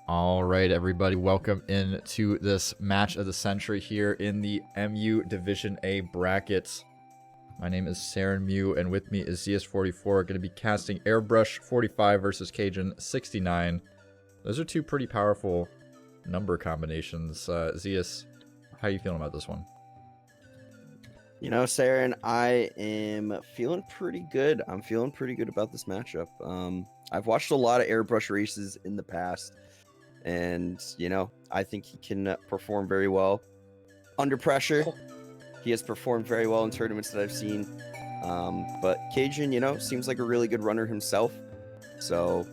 All right, everybody, welcome into this match of the century here in the MU Division A brackets. My name is SM64, and with me is CS44, going to be casting AirBrush45 versus KajuN69. Those are two pretty powerful number combinations. Zeus, how are you feeling about this one? You know, Saren, I am feeling pretty good. I'm feeling pretty good about this matchup. I've watched a lot of airbrush races in the past, and, you know, I think he can perform very well under pressure. He has performed very well in tournaments that I've seen. But KajuN, you know, seems like a really good runner himself. So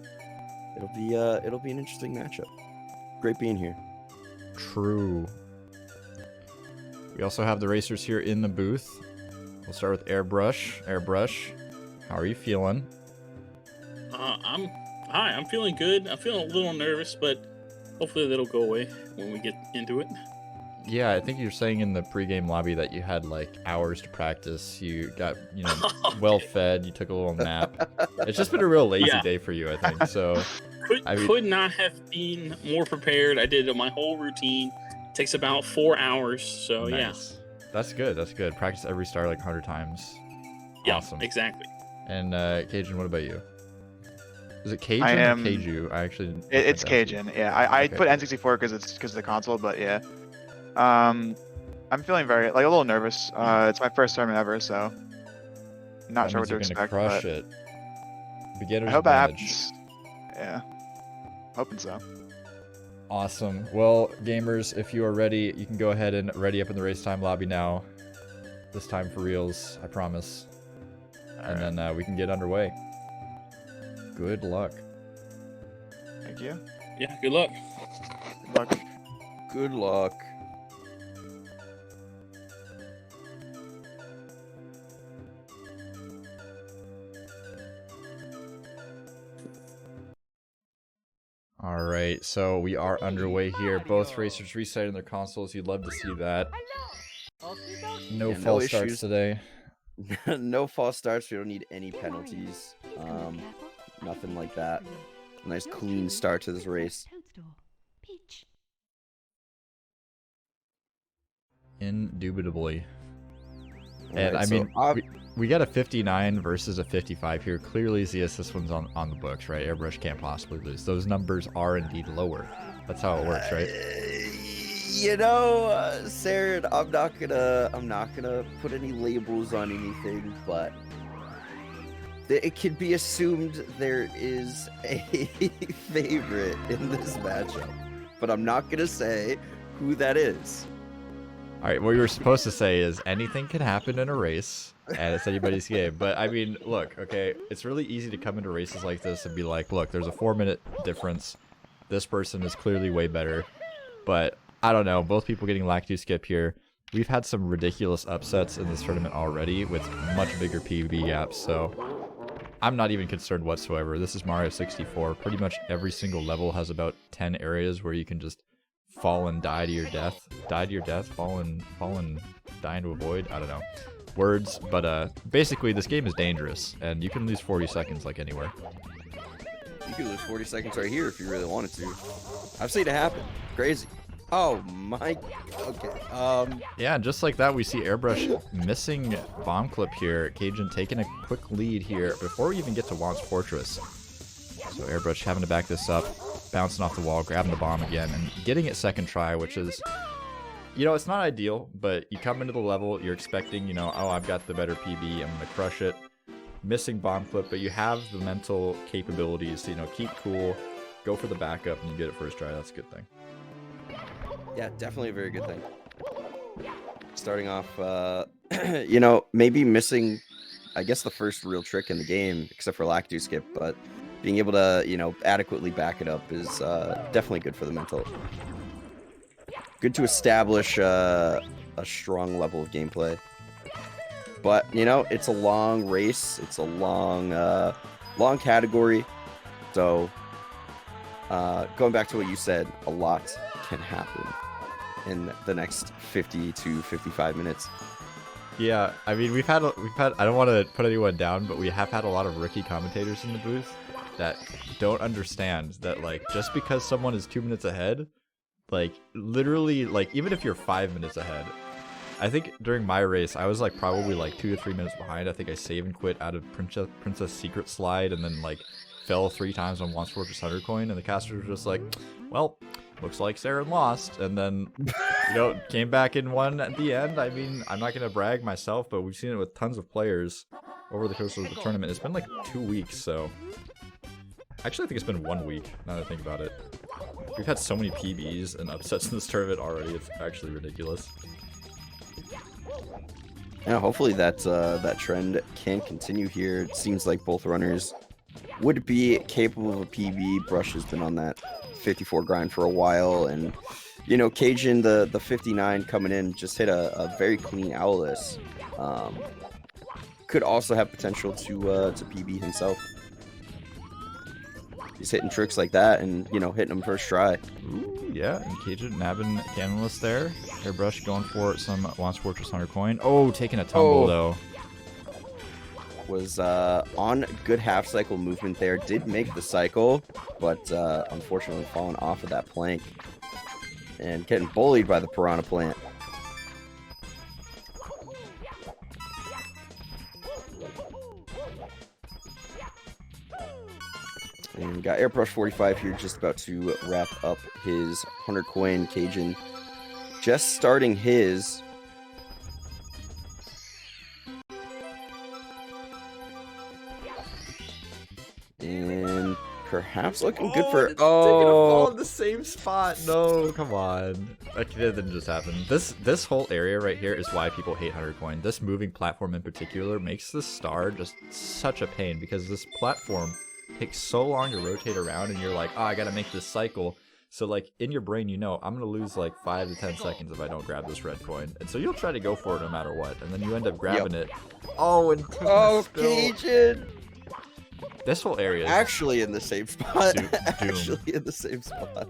it'll be an interesting matchup. Great being here. True. We also have the racers here in the booth. We'll start with Airbrush. Airbrush, how are you feeling? I'm feeling good. I'm feeling a little nervous, but hopefully that'll go away when we get into it. Yeah, I think you're saying in the pregame lobby that you had like hours to practice. You got, you know, well fed. You took a little nap. It's just been a real lazy day for you, I think. So could not have been more prepared. I did my whole routine. It takes about 4 hours. So nice. Yeah, that's good. That's good. Practice every star like 100 times. Yeah, awesome. Exactly. And KajuN, what about you? Is it KajuN or Kaju? I actually. It's KajuN. Yeah, I put N64 because of the console, but yeah. I'm feeling very a little nervous. It's my first tournament ever, so not sure what to expect. Crush it. Beginner's I hope advantage. that happens. Yeah, hoping so. Awesome. Well, gamers, if you are ready, you can go ahead and ready up in the race time lobby now. This time for reals, I promise. And then we can get underway. Good luck. Thank you. Yeah, good luck. Good luck. Good luck. All right, so we are underway here. Both racers resetting their consoles. You'd love to see that. No false starts today. No false starts. We don't need any penalties. Nothing like that. Nice clean start to this race. Indubitably. And I mean, we got a 59 versus a 55 here. Clearly, Zeus, this one's on the books, right? Airbrush can't possibly lose. Those numbers are indeed lower. That's how it works, right? You know, Saren, I'm not gonna put any labels on anything, but it can be assumed there is a favorite in this matchup. But I'm not gonna say who that is. All right, what you were supposed to say is anything can happen in a race, and it's anybody's game. But, I mean, look, okay, it's really easy to come into races like this and be like, look, there's a 4-minute difference. This person is clearly way better. But, I don't know, both people getting lacto skip here. We've had some ridiculous upsets in this tournament already with much bigger PB gaps, so I'm not even concerned whatsoever. This is Mario 64. Pretty much every single level has about 10 areas where you can just fall and die to your death. Die to your death? Fall and dying to avoid? I don't know. Words, but basically this game is dangerous, and you can lose 40 seconds like anywhere. You could lose 40 seconds right here if you really wanted to. I've seen it happen. Crazy. Oh my, okay. Yeah, just like that, we see Airbrush missing bomb clip here. KajuN taking a quick lead here before we even get to Juan's Fortress. So Airbrush having to back this up, bouncing off the wall, grabbing the bomb again, and getting it second try, which is, you know, it's not ideal, but you come into the level, you're expecting, you know, oh, I've got the better PB, I'm going to crush it. Missing bomb clip, but you have the mental capabilities to, you know, keep cool, go for the backup, and you get it first try. That's a good thing. Yeah, definitely a very good thing. Starting off, you know, maybe missing, I guess, the first real trick in the game, except for lacto skip, but being able to, you know, adequately back it up is definitely good for the mental. Good to establish a strong level of gameplay. But, you know, it's a long race. It's a long category. So, going back to what you said, a lot can happen in the next 50 to 55 minutes. Yeah, I mean, we've had, I don't want to put anyone down, but we have had a lot of rookie commentators in the booth that don't understand that, like, just because someone is 2 minutes ahead, like, literally, like, even if you're 5 minutes ahead, I think during my race, I was, like, probably, like, 2 to 3 minutes behind. I think I save and quit out of Princess Secret Slide and then, like, fell 3 times on Once Fortress 100 coin, and the casters were just like, well, looks like Saren lost, and then, you know, came back and won at the end. I mean, I'm not going to brag myself, but we've seen it with tons of players over the course of the tournament. It's been like 2 weeks, so... Actually, I think it's been 1 week, now that I think about it. We've had so many PBs and upsets in this tournament already, it's actually ridiculous. Yeah, hopefully that trend can continue here. It seems like both runners would be capable of a PB. Brush has been on that 54 grind for a while, and you know, KajuN, the 59 coming in, just hit a very clean Owless. Could also have potential to PB himself. He's hitting tricks like that, and you know, hitting them first try. Ooh, yeah, and KajuN nabbing Canonless there. Airbrush going for some Once Fortress 100 coin. Oh, taking a tumble though. Was on good half cycle movement there, did make the cycle, but unfortunately falling off of that plank and getting bullied by the piranha plant. And we got AirBrush45 here just about to wrap up his 100 coin. KajuN just starting his. And perhaps looking good for... Taking a fall in the same spot. No, come on. That didn't just happen. This whole area right here is why people hate 100 coin. This moving platform in particular makes this star just such a pain, because this platform takes so long to rotate around, and you're like, oh, I gotta make this cycle. So like in your brain, you know, I'm gonna lose like 5 to 10 seconds if I don't grab this red coin, and so you'll try to go for it no matter what, and then you end up grabbing it. Oh, and KajuN! This whole area is actually in the same spot. Doom. Actually in the same spot.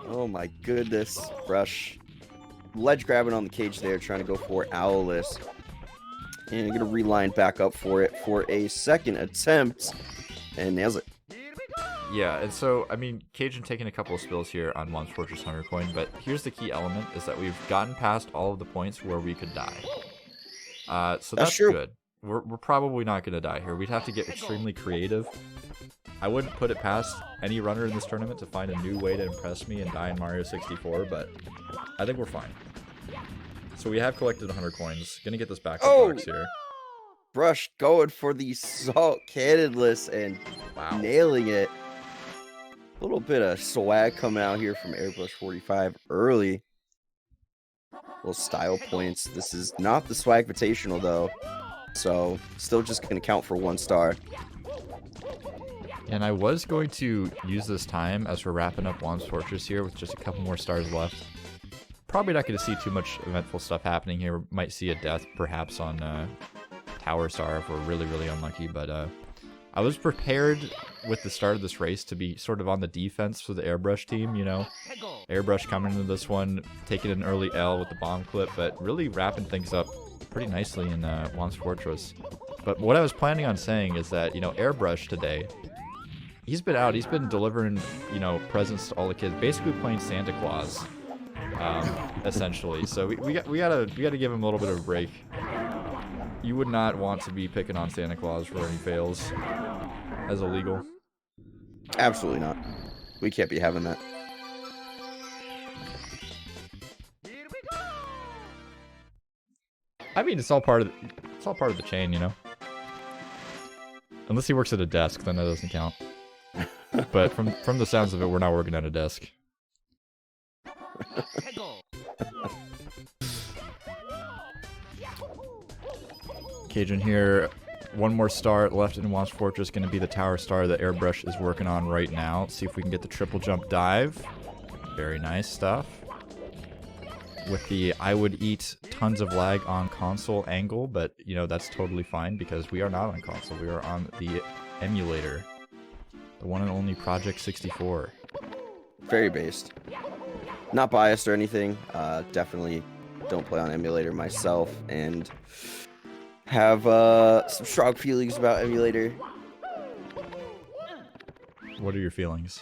Oh my goodness. Brush. Ledge grabbing on the cage there, trying to go for Owless. And I'm gonna reline back up for it for a second attempt. And nails it. Yeah, and so, I mean, KajuN taking a couple of spills here on Once Fortress 100 coin, but here's the key element, is that we've gotten past all of the points where we could die. So that's good. We're probably not going to die here. We'd have to get extremely creative. I wouldn't put it past any runner in this tournament to find a new way to impress me and die in Mario 64, but I think we're fine. So we have collected 100 coins. Gonna get this back box here. Brush going for the salt cannonless and nailing it. A little bit of swag coming out here from AirBrush45 early. Little style points. This is not the swag invitational though. So, still just going to count for 1 star. And I was going to use this time as we're wrapping up Once Fortress here with just a couple more stars left. Probably not going to see too much eventful stuff happening here. We might see a death perhaps on Tower Star if we're really, really unlucky. But I was prepared with the start of this race to be sort of on the defense for the Airbrush team, you know. Airbrush coming into this one, taking an early L with the bomb clip, but really wrapping things up pretty nicely in Once Fortress. But what I was planning on saying is that, you know, Airbrush today, he's been out, he's been delivering, you know, presents to all the kids, basically playing Santa Claus, essentially. So we gotta give him a little bit of a break. You would not want to be picking on Santa Claus for any fails as illegal. Absolutely not. We can't be having that. I mean, it's all part of the chain, you know. Unless he works at a desk, then that doesn't count. But from the sounds of it, we're not working at a desk. KajuN here, 1 more star left in Once Fortress, going to be the tower star that Airbrush is working on right now. Let's see if we can get the triple jump dive. Very nice stuff. With the I would eat tons of lag on console angle, but you know, that's totally fine because we are not on console, we are on the emulator. The one and only Project 64. Very based. Not biased or anything. Definitely don't play on emulator myself and have some strong feelings about emulator. What are your feelings?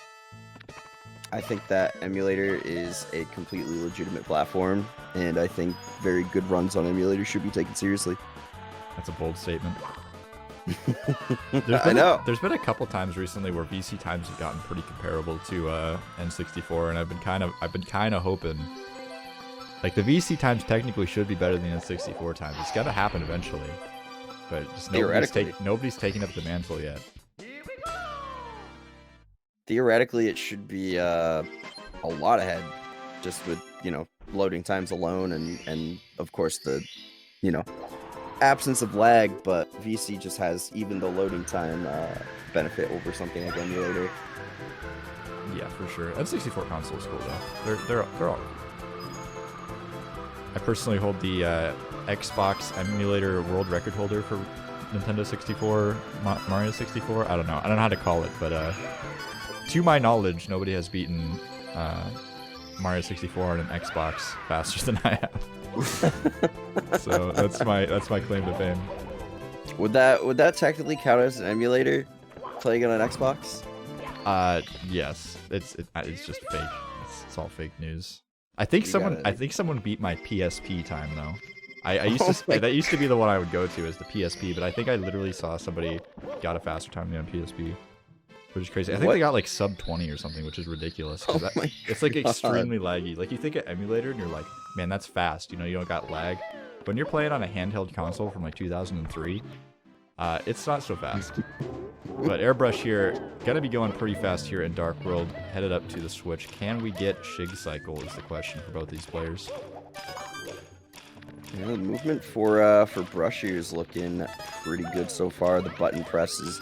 I think that emulator is a completely legitimate platform, and I think very good runs on emulator should be taken seriously. That's a bold statement. I know. There's been a couple times recently where VC times have gotten pretty comparable to N64, and I've been kind of hoping, like, the VC times technically should be better than the N64 times. It's gotta happen eventually, but just nobody's taking up the mantle yet. Theoretically, it should be a lot ahead, just with, you know, loading times alone, and of course the, you know, absence of lag. But VC just has even the loading time benefit over something like emulator. Yeah, for sure. N64 console is cool though. They're all. I personally hold the Xbox emulator world record holder for Nintendo 64, Mario 64. I don't know how to call it, but to my knowledge, nobody has beaten Mario 64 on an Xbox faster than I have. So that's my claim to fame. Would that technically count as an emulator playing on an Xbox? Yes. It's just fake. It's all fake news. I think someone beat my PSP time though. That used to be the one I would go to as the PSP, but I think I literally saw somebody got a faster time than me on PSP. Which is crazy. I think they got like sub 20 or something, which is ridiculous. It's like extremely laggy. Like you think of emulator and you're like, man, that's fast. You know, you don't got lag. But when you're playing on a handheld console from like 2003, it's not so fast. But Airbrush here, gotta be going pretty fast here in Dark World. Headed up to the Switch. Can we get Shig Cycle is the question for both these players. Yeah, the movement for Brush here is looking pretty good so far. The button press is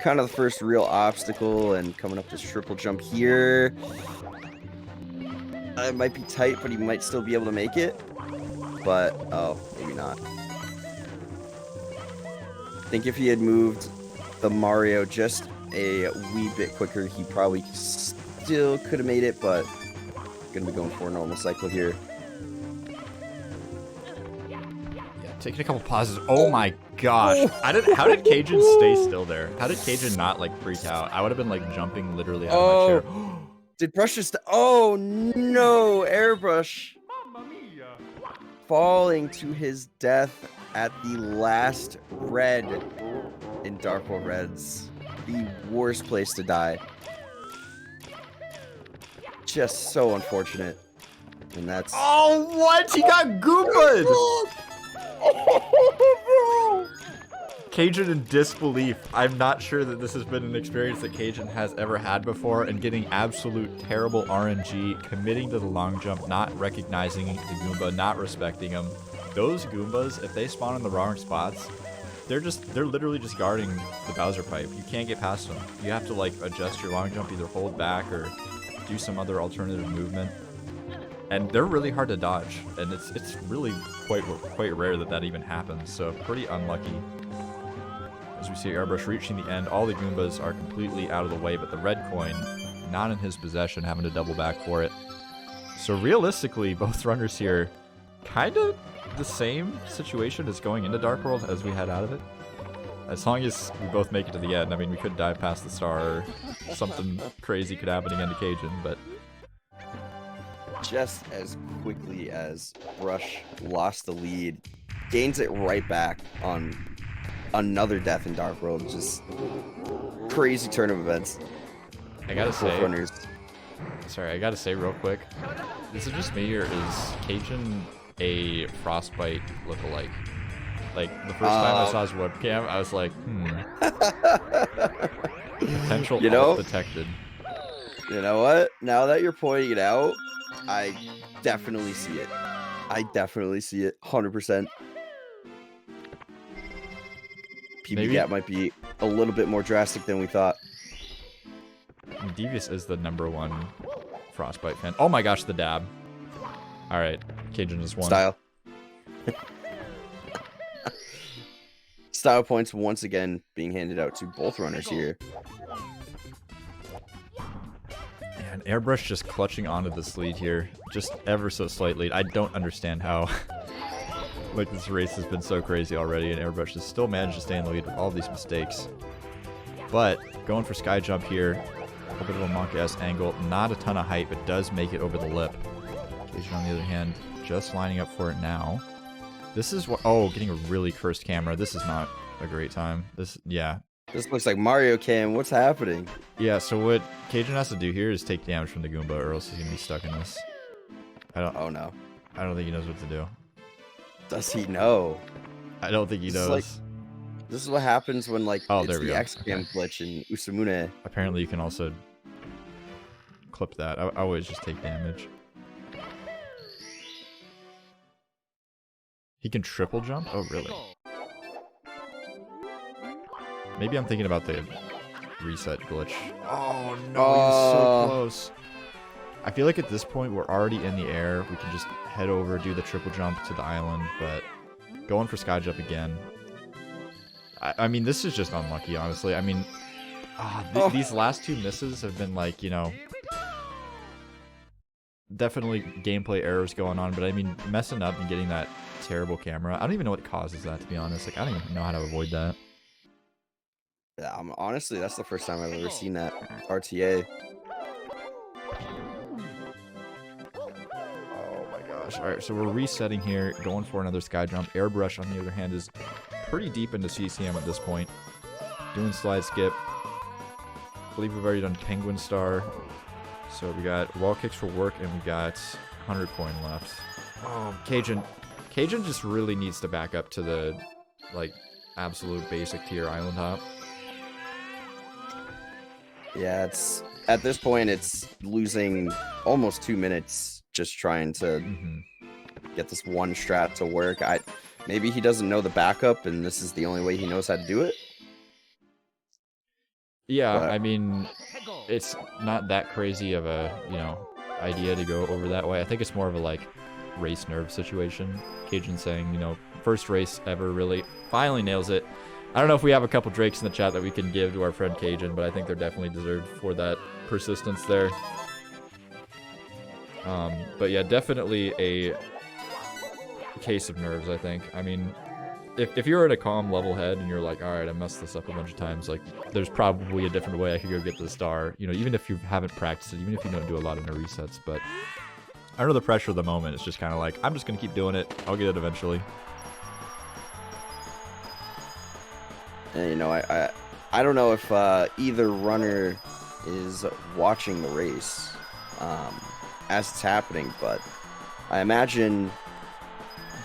kind of the first real obstacle, and coming up this triple jump here. It might be tight, but he might still be able to make it. But, oh, maybe not. I think if he had moved the Mario just a wee bit quicker, he probably still could have made it, but gonna be going for a normal cycle here. Taking a couple pauses. Oh my gosh. How did KajuN stay still there? How did KajuN not like freak out? I would have been like jumping literally out of my chair. Did Brush just... Oh no, Airbrush. Falling to his death at the last red in Dark World Reds. The worst place to die. Just so unfortunate. And that's... Oh, what? He got Goomba'd! KajuN in disbelief. I'm not sure that this has been an experience that KajuN has ever had before, and getting absolute terrible RNG, committing to the long jump, not recognizing the Goomba, not respecting him. Those Goombas, if they spawn in the wrong spots, they're literally just guarding the Bowser pipe. You can't get past them. You have to like adjust your long jump, either hold back or do some other alternative movement. And they're really hard to dodge, and it's really quite rare that even happens. So pretty unlucky. As we see Airbrush reaching the end, all the Goombas are completely out of the way, but the red coin not in his possession, having to double back for it. So realistically, both runners here, kind of the same situation as going into Dark World as we had out of it. As long as we both make it to the end. I mean, we could dive past the star, or something crazy could happen again to KajuN, but just as quickly as Brush lost the lead, gains it right back on another death in Dark World. Just crazy turn of events. I gotta say, runners. Sorry, I gotta say real quick, is it just me, or is KajuN a Frostbite lookalike? Like, the first time I saw his webcam, I was like, potential detected. You know what? Now that you're pointing it out, I definitely see it. I definitely see it, 100%. PB gap might be a little bit more drastic than we thought. Devious is the #1 Frostbite fan. Oh my gosh, the dab. Alright, KajuN just won. Style. Style points once again being handed out to both runners here. Yeah, And Airbrush just clutching onto this lead here, just ever so slightly. I don't understand how like this race has been so crazy already, and Airbrush has still managed to stay in the lead with all these mistakes. But going for sky jump here, a bit of a monkey-ass angle, not a ton of height, but does make it over the lip. KajuN on the other hand, just lining up for it now. This is what, oh, getting a really cursed camera. This is not a great time. This, yeah. This looks like Mario Cam. What's happening? Yeah, so what KajuN has to do here is take damage from the Goomba, or else he's gonna be stuck in this. Oh no. I don't think he knows what to do. Does he know? I don't think he knows. Like, this is what happens when like Oh, it's there we the go. X-Cam glitch in Usamune. Apparently you can also clip that. I always just take damage. He can triple jump? Oh, really? Maybe I'm thinking about the reset glitch. Oh, no, he was so close. I feel like at this point, we're already in the air. We can just head over, do the triple jump to the island, but going for sky jump again. I mean, this is just unlucky, honestly. I mean, these last two misses have been like, you know, definitely gameplay errors going on, but I mean, messing up and getting that terrible camera. I don't even know what causes that, to be honest. Like, I don't even know how to avoid that. Yeah, honestly, that's the first time I've ever seen that RTA. Oh my gosh. Alright, so we're resetting here, going for another sky jump. Airbrush, on the other hand, is pretty deep into CCM at this point. Doing slide skip. I believe we've already done Penguin Star. So we got wall kicks for work, and we got 100 coin left. Oh, KajuN just really needs to back up to the, like, absolute basic tier island hop. Yeah, it's at this point it's losing almost 2 minutes just trying to get this one strat to work. Maybe he doesn't know the backup and this is the only way he knows how to do it. Yeah, But I mean, it's not that crazy of a, you know, idea to go over that way. I think it's more of a, like, race nerve situation. KajuN saying, you know, first race ever, really. Finally nails it. I don't know if we have a couple Drakes in the chat that we can give to our friend KajuN, but I think they're definitely deserved for that persistence there. But yeah, definitely a case of nerves, I think. I mean, if you're at a calm level head and you're like, alright, I messed this up a bunch of times, like, there's probably a different way I could go get the star. You know, even if you haven't practiced it, even if you don't do a lot of no resets, but under the pressure of the moment, it's just kind of like, I'm just going to keep doing it. I'll get it eventually. And, you know, I don't know if either runner is watching the race as it's happening, but I imagine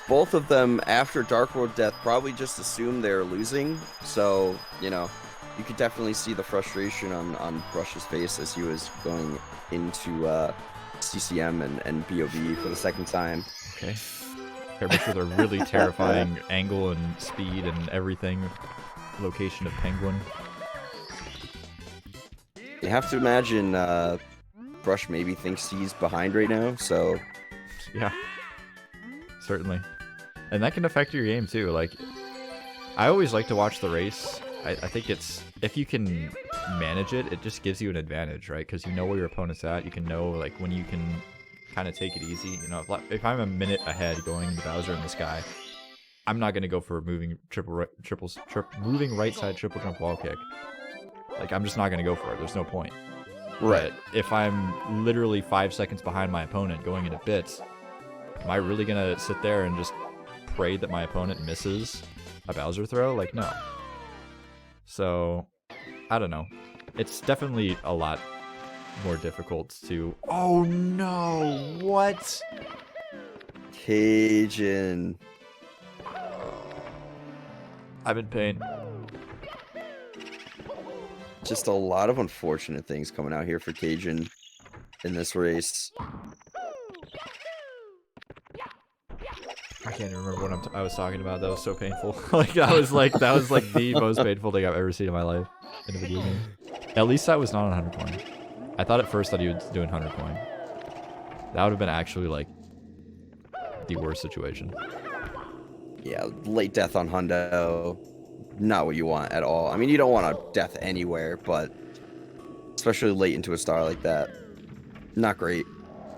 both of them after Dark World Death probably just assumed they're losing. So, you know, you could definitely see the frustration on Brush's face as he was going into CCM and BOB for the second time. Okay. Airbrush with a really terrifying angle and speed and everything. Location of Penguin. You have to imagine Brush maybe thinks he's behind right now, so... Yeah. Certainly. And that can affect your game too. Like, I always like to watch the race. I think it's, if you can manage it, it just gives you an advantage, right? Because you know where your opponent's at. You can know, like, when you can kind of take it easy. You know, if I'm a minute ahead going into Bowser in the sky, I'm not going to go for a moving moving right side triple jump wall kick. Like, I'm just not going to go for it. There's no point. Right. But if I'm literally 5 seconds behind my opponent going into bits, am I really going to sit there and just pray that my opponent misses a Bowser throw? Like, no. So, I don't know. It's definitely a lot more difficult to... Oh, no! What? KajuN. I'm in pain. Just a lot of unfortunate things coming out here for KajuN in this race. I can't even remember what I was talking about. That was so painful. that was like the most painful thing I've ever seen in my life in a video game. At least I was not on 100 coin. I thought at first that he was doing 100 coin. That would have been actually like the worst situation. Yeah, late death on Hundo. Not what you want at all. I mean, you don't want a death anywhere, but especially late into a star like that. not great.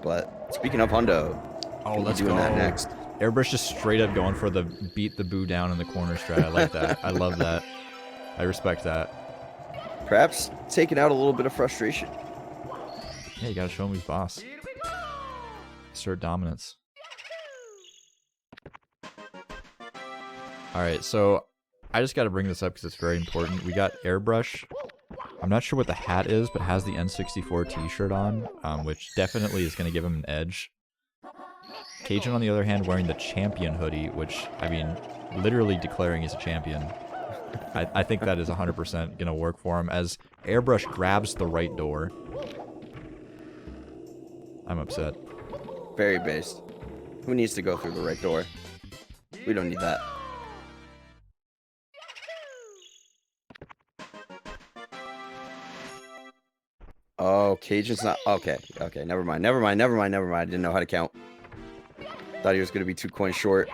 But speaking of Hundo, Oh, we'll be let's doing go. that next. Airbrush just straight up going for the beat the boo down in the corner strat. I like that. I love that. I respect that. Perhaps taking out a little bit of frustration. Yeah, you gotta show him who's boss. Assert dominance. Alright, so I just gotta bring this up because it's very important. We got Airbrush. I'm not sure what the hat is, but has the N64 t-shirt on, which definitely is gonna give him an edge. KajuN, on the other hand, wearing the champion hoodie, which, I mean, literally declaring he's a champion. I think that is 100% gonna work for him, as Airbrush grabs the right door. I'm upset. Very based. Who needs to go through the right door? We don't need that. Oh, KajuN's not... Okay, okay, never mind. I didn't know how to count. Thought he was going to be 2 coins short.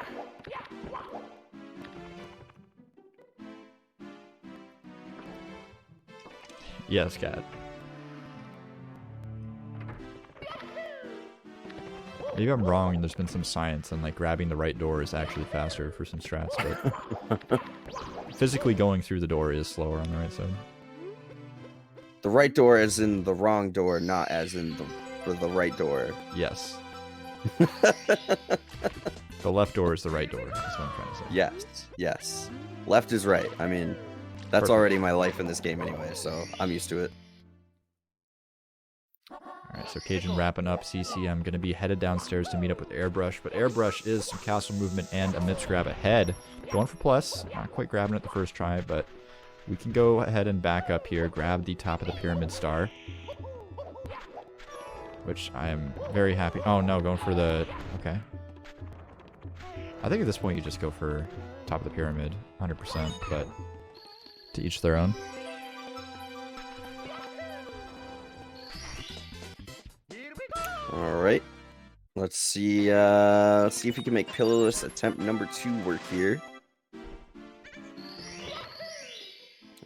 Yes, cat. Maybe I'm wrong and there's been some science and like grabbing the right door is actually faster for some strats, but physically going through the door is slower on the right side. The right door as in the wrong door, not as in the right door. Yes. The left door is the right door, that's what I'm trying to say. Yes, yes. Left is right. I mean, that's Perfect. already my life in this game anyway, so I'm used to it. Alright, so KajuN wrapping up CC. I'm going to be headed downstairs to meet up with Airbrush, but Airbrush is some castle movement and a MIPS grab ahead. Going for plus, not quite grabbing it the first try, but we can go ahead and back up here, grab the top of the pyramid star. Which I am very happy. Oh no, going for the... Okay. I think at this point you just go for top of the pyramid, 100%, but to each their own. All right. Let's see if we can make Pillarless attempt number 2 work here.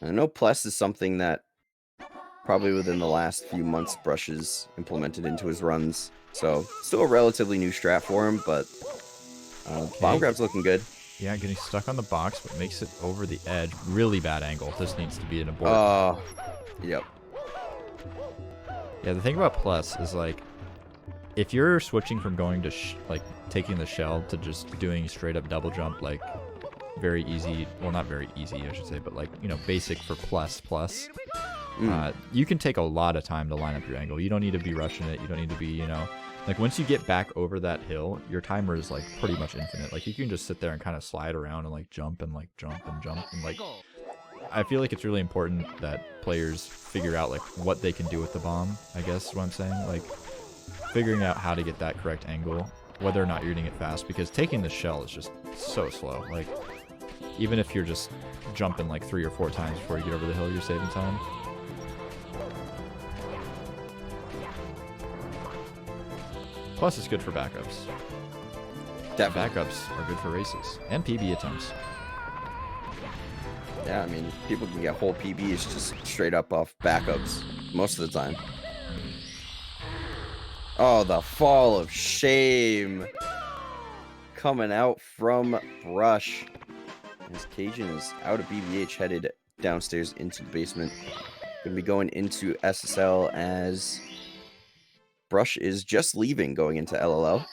I know plus is something that probably within the last few months Brush has implemented into his runs. So still a relatively new strat for him, but bomb grab's looking good. Yeah, getting stuck on the box, but makes it over the edge. Really bad angle. This needs to be an abort. Yep. Yeah, the thing about plus is like, if you're switching from going to like taking the shell to just doing straight up double jump, like very easy, well not very easy I should say, but like, you know, basic for plus, you can take a lot of time to line up your angle. You don't need to be rushing it. You don't need to be, you know, like once you get back over that hill, your timer is like pretty much infinite. Like you can just sit there and kind of slide around and like jump and like jump and jump and like, I feel like it's really important that players figure out like what they can do with the bomb, I guess is what I'm saying. Like figuring out how to get that correct angle, whether or not you're hitting it fast, because taking the shell is just so slow. Like even if you're just jumping like 3 or 4 times before you get over the hill, you're saving time. Plus, it's good for backups. Definitely. Backups are good for races and PB attempts. Yeah, I mean, people can get whole PBs just straight up off backups most of the time. Oh, the fall of shame coming out from Brush. As KajuN is out of BBH, headed downstairs into the basement. Gonna be going into SSL as Brush is just leaving, going into LLL.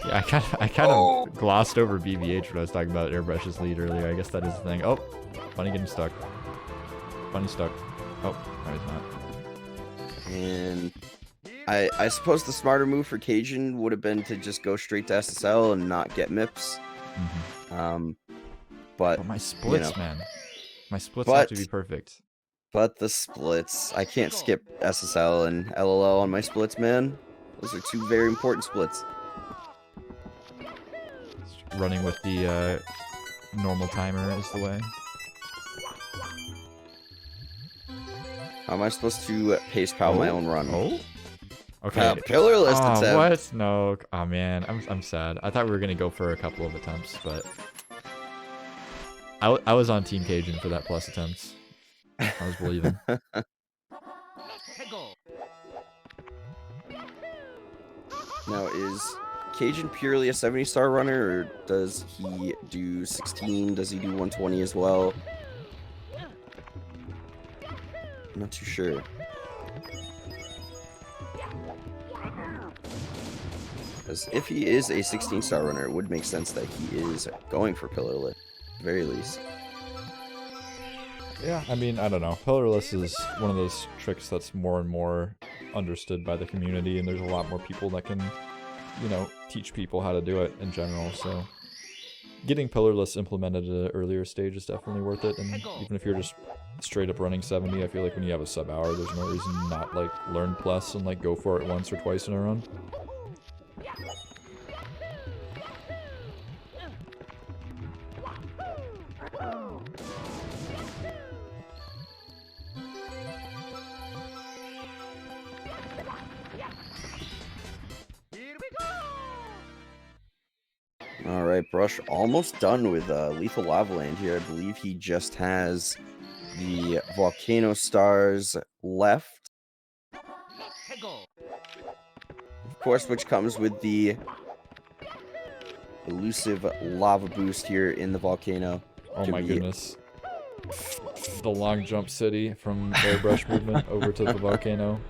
Yeah, I kind of glossed over BBH when I was talking about Airbrush's lead earlier. I guess that is the thing. Oh, Bunny getting stuck. Bunny stuck. Oh, no, he's not. And I suppose the smarter move for KajuN would have been to just go straight to SSL and not get MIPS. But my splits, you know, man. My splits have to be perfect. But the splits, I can't skip SSL and LLL on my splits, man. Those are 2 very important splits. Running with the normal timer is the way. How am I supposed to pace power my own run? Oh? Okay. Pillarless oh, attempt. What? No. Oh, man. I'm sad. I thought we were going to go for a couple of attempts, but... I was on Team KajuN for that plus attempt. I was believing. Now, is KajuN purely a 70-star runner, or does he do 16? Does he do 120 as well? I'm not too sure. Because if he is a 16-star runner, it would make sense that he is going for pillarless, at the very least. Yeah, I mean, I don't know. Pillarless is one of those tricks that's more and more understood by the community, and there's a lot more people that can, you know, teach people how to do it in general, so getting pillarless implemented at an earlier stage is definitely worth it, and even if you're just straight up running 70, I feel like when you have a sub hour, there's no reason to not, like, learn plus and, like, go for it once or twice in a run. Alright, Brush almost done with Lethal Lava Land here. I believe he just has the Volcano Stars left. Of course, which comes with the elusive lava boost here in the volcano. Oh my goodness. The long jump city from airbrush movement over to the volcano.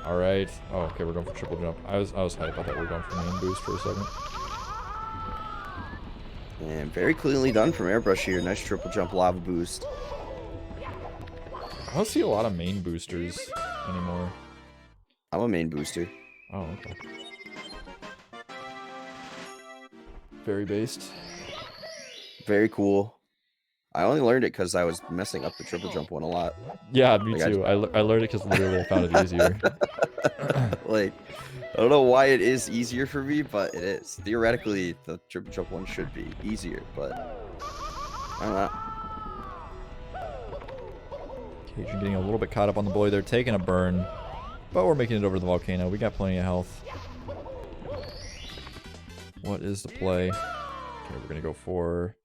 Alright. Oh, okay, we're going for triple jump. I was hyped. I thought we were going for main boost for a second. And very cleanly done from Airbrush here. Nice triple jump lava boost. I don't see a lot of main boosters anymore. I'm a main booster. Oh, okay. Very based. Very cool. I only learned it because I was messing up the triple jump one a lot. Yeah, me too. I learned it because literally I found it easier. Like, I don't know why it is easier for me, but it is. Theoretically, the triple jump one should be easier, but I don't know. KajuN getting a little bit caught up on the bully. They're taking a burn, but we're making it over the volcano. We got plenty of health. What is the play? Okay, we're gonna go for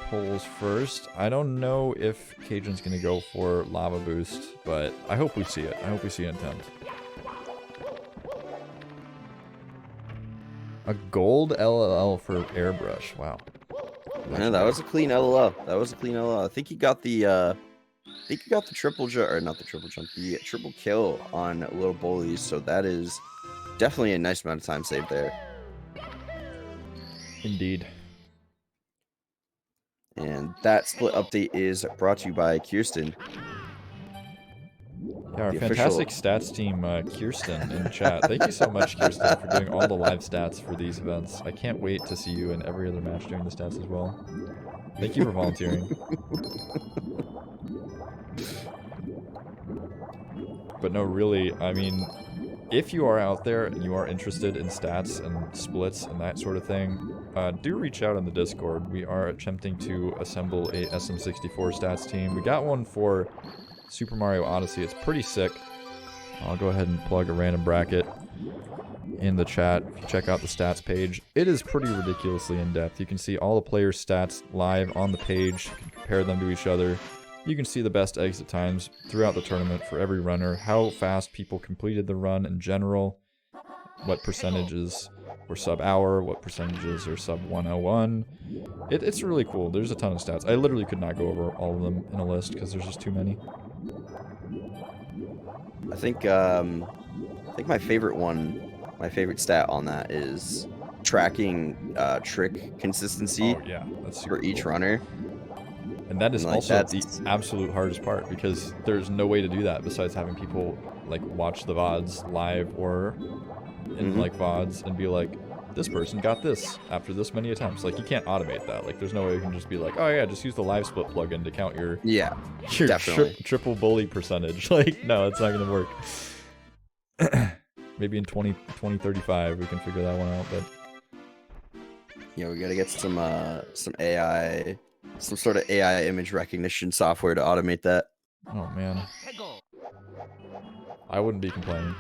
poles first. I don't know if KajuN's gonna go for lava boost, but I hope we see it. I hope we see intent. A gold LLL for airbrush. Wow. Yeah, that was a clean LLL. That was a clean LLL. I think he got the triple jump, or not the triple jump, the triple kill on Little Bullies. So that is definitely a nice amount of time saved there. Indeed. And that split update is brought to you by Kirsten. Yeah, our The fantastic stats team, Kirsten, in chat. Thank you so much, Kirsten, for doing all the live stats for these events. I can't wait to see you in every other match doing the stats as well. Thank you for volunteering. But no, really, I mean, if you are out there and you are interested in stats and splits and that sort of thing, do reach out on the Discord. We are attempting to assemble a SM64 stats team. We got one for Super Mario Odyssey. It's pretty sick. I'll go ahead and plug a random bracket in the chat. If you check out the stats page, it is pretty ridiculously in-depth. You can see all the players' stats live on the page. You can compare them to each other. You can see the best exit times throughout the tournament for every runner, how fast people completed the run in general, what percentages were sub-hour, what percentages are sub-101. It's really cool. There's a ton of stats. I literally could not go over all of them in a list because there's just too many. I think my favorite stat on that is tracking trick consistency Oh yeah, that's for super each cool. runner. And that is And, like, also that's- the absolute hardest part, because there's no way to do that besides having people like watch the VODs live or in like VODs and be like, this person got this after this many attempts. Like, you can't automate that. Like, there's no way you can just be like, oh yeah, just use the live split plugin to count your Yeah, definitely. triple bully percentage. Like, no, it's not gonna work. Maybe in 2035 we can figure that one out, but Yeah, we gotta get some AI, some sort of AI image recognition software to automate that. oh man, I wouldn't be complaining.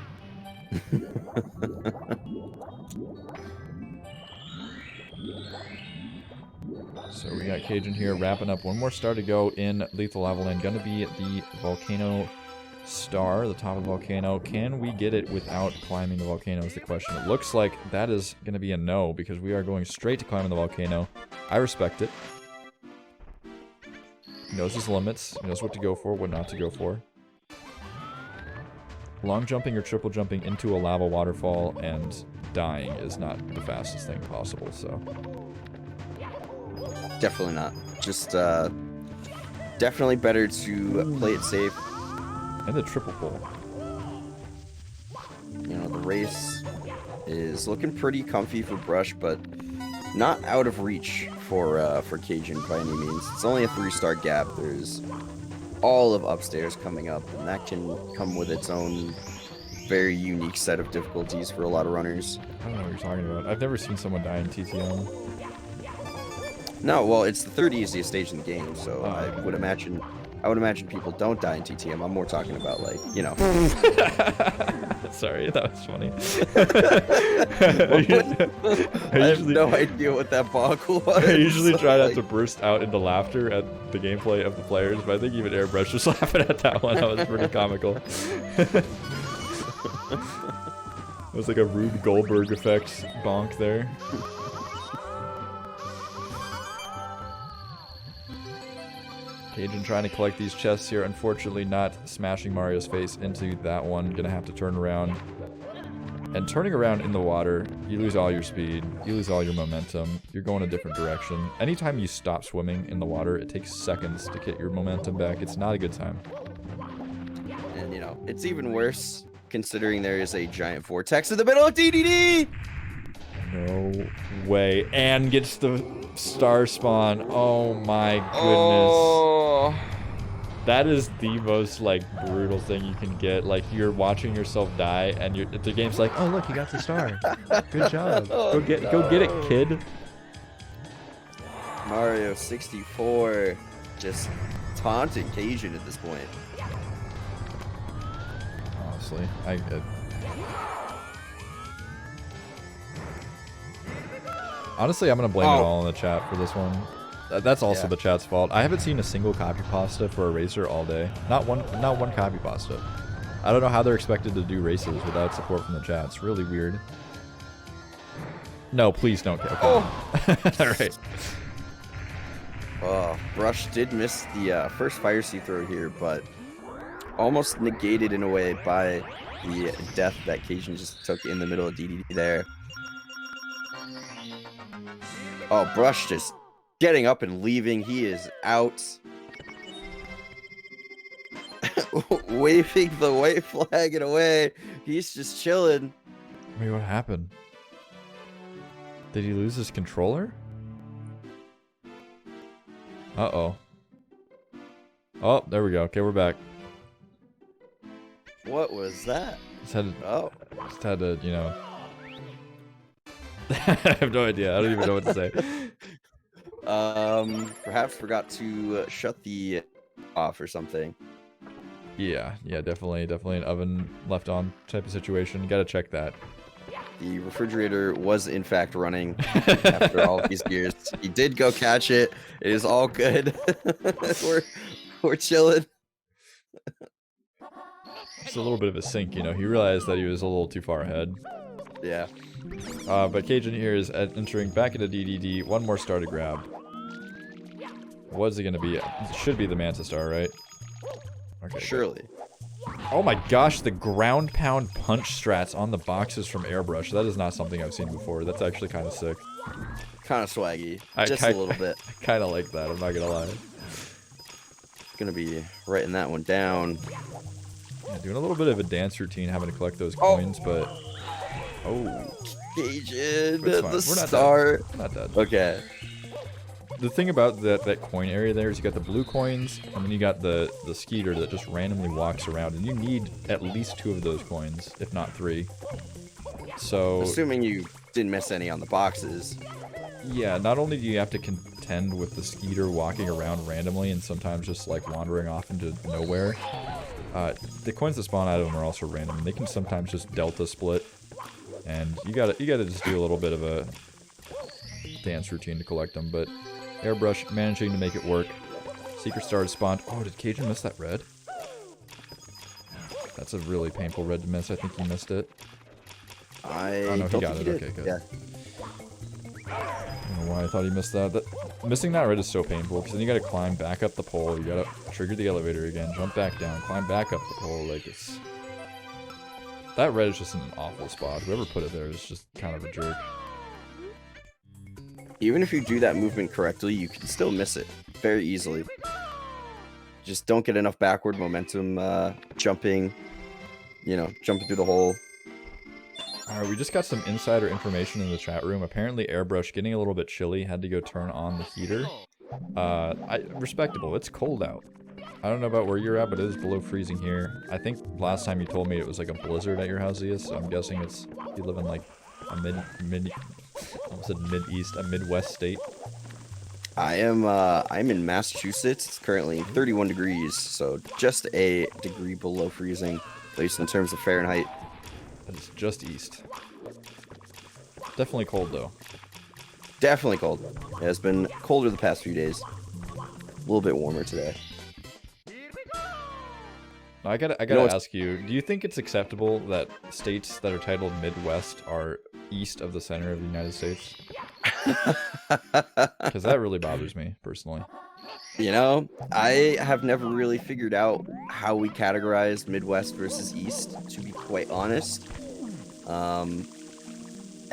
So we got KajuN here wrapping up. One more star to go in Lethal Lava Land. Gonna be the volcano star, the top of the volcano. Can we get it without climbing the volcano is the question. It looks like that is gonna be a no, because we are going straight to climbing the volcano. I respect it. He knows his limits. He knows what to go for, what not to go for. Long jumping or triple jumping into a lava waterfall and dying is not the fastest thing possible, so. Definitely not. Just definitely better to play it safe. And the triple pull. You know, the race is looking pretty comfy for Brush, but not out of reach for KajuN by any means. It's only a 3-star gap. There's all of upstairs coming up, and that can come with its own very unique set of difficulties for a lot of runners. I don't know what you're talking about. I've never seen someone die in TTM. No, well, it's the 3rd easiest stage in the game, so I would imagine people don't die in TTM. I'm more talking about, like, you know. Sorry, that was funny. I have no idea what that buckle was. I usually try not to burst out into laughter at the gameplay of the players, but I think even AirBrush was laughing at that one. That was pretty comical. It was like a Rube Goldberg effect bonk there. KajuN trying to collect these chests here. Unfortunately, not smashing Mario's face into that one. Gonna have to turn around. And turning around in the water, you lose all your speed. You lose all your momentum. You're going a different direction. Anytime you stop swimming in the water, it takes seconds to get your momentum back. It's not a good time. And, you know, it's even worse considering there is a giant vortex in the middle of DDD! No way. And gets the star spawn. Oh my goodness. Oh. That is the most, like, brutal thing you can get. Like, you're watching yourself die, and the game's like, oh, look, you got the star. Good job. Go get it, kid. Mario64 just taunting KajuN at this point. Honestly, honestly, I'm gonna blame it all on the chat for this one. That's also the chat's fault. I haven't seen a single copy pasta for a racer all day. Not one copy pasta. I don't know how they're expected to do races without support from the chat. It's really weird. No, please don't. Okay. All right. Brush did miss the first fire sea throw here, but almost negated in a way by the death that KajuN just took in the middle of DDD there. Oh, Brush just getting up and leaving. He is out. Waving the white flag and away. He's just chilling. Wait, what happened? Did he lose his controller? Uh-oh. Oh, there we go. Okay, we're back. What was that? Just had to, you know. I have no idea. I don't even know what to say. Perhaps forgot to shut the off or something. Yeah, definitely an oven left on type of situation. Gotta check that. The refrigerator was in fact running after all these years. He did go catch it. It is all good. we're chilling. It's a little bit of a sink, you know. He realized that he was a little too far ahead. Yeah. But KajuN here is entering back into DDD. One more star to grab. What's it gonna be? It should be the Manta Star, right? Okay. Surely. Oh my gosh, the ground pound punch strats on the boxes from AirBrush. That is not something I've seen before. That's actually kind of sick. Kind of swaggy. Just a little bit. I kind of like that, I'm not gonna lie. Gonna be writing that one down. Yeah, doing a little bit of a dance routine, having to collect those coins, but... Oh. KajuN, the star. We're not dead. Okay. The thing about that coin area there is you got the blue coins, and then you got the skeeter that just randomly walks around, and you need at least 2 of those coins, if not 3. So... Assuming you didn't miss any on the boxes. Yeah, not only do you have to contend with the skeeter walking around randomly and sometimes just like wandering off into nowhere, the coins that spawn out of them are also random. They can sometimes just delta split, and you gotta just do a little bit of a dance routine to collect them, but Airbrush managing to make it work. Secret Star spawned. Oh, did KajuN miss that red? That's a really painful red to miss. I think he missed it. Oh no, he got it. Okay, good. Yeah. I don't know why I thought he missed that. Missing that red is so painful, because then you gotta climb back up the pole, you gotta trigger the elevator again, jump back down, climb back up the pole, like it's... That red is just in an awful spot. Whoever put it there is just kind of a jerk. Even if you do that movement correctly, you can still miss it very easily. Just don't get enough backward momentum jumping, you know, jumping through the hole. Alright, we just got some insider information in the chat room. Apparently Airbrush, getting a little bit chilly, had to go turn on the heater. Respectable. It's cold out. I don't know about where you're at, but it is below freezing here. I think last time you told me it was like a blizzard at your house, so I'm guessing it's, you live in like a Midwest state. I'm in Massachusetts. It's currently 31 degrees, so just a degree below freezing, at least in terms of Fahrenheit. It's just east. Definitely cold though. Definitely cold. It has been colder the past few days. A little bit warmer today. I gotta ask you, do you think it's acceptable that states that are titled Midwest are east of the center of the United States? Because that really bothers me, personally. You know, I have never really figured out how we categorize Midwest versus East, to be quite honest.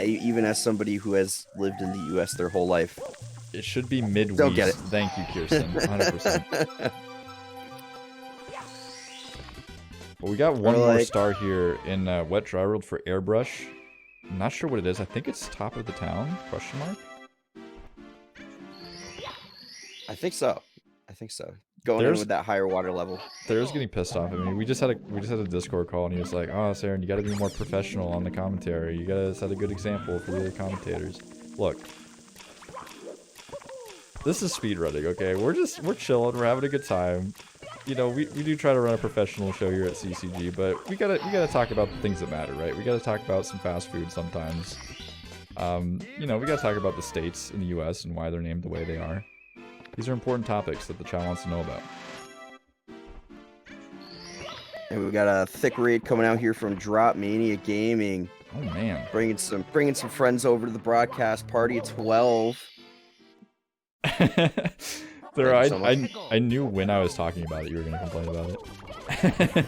Even as somebody who has lived in the U.S. their whole life. It should be Midwest. Don't get it. Thank you, Kirsten. 100%. Well, we got one more star here in Wet Dry World for Airbrush. I'm not sure what it is. I think it's top of the town, question mark? I think so. I think so. Going in with that higher water level. There's getting pissed off at me. We just had a Discord call, and he was like, "Oh, Saren, you got to be more professional on the commentary. You got to set a good example for the other commentators." Look, this is speedrunning, okay? We're chilling. We're having a good time. You know, we do try to run a professional show here at CCG, but we gotta talk about the things that matter, right? We gotta talk about some fast food sometimes. You know, we gotta talk about the states in the U.S. and why they're named the way they are. These are important topics that the chat wants to know about. And we got a thick raid coming out here from Drop Mania Gaming. Oh man, bringing some friends over to the broadcast party at 12. There, I knew when I was talking about it, you were gonna complain about it.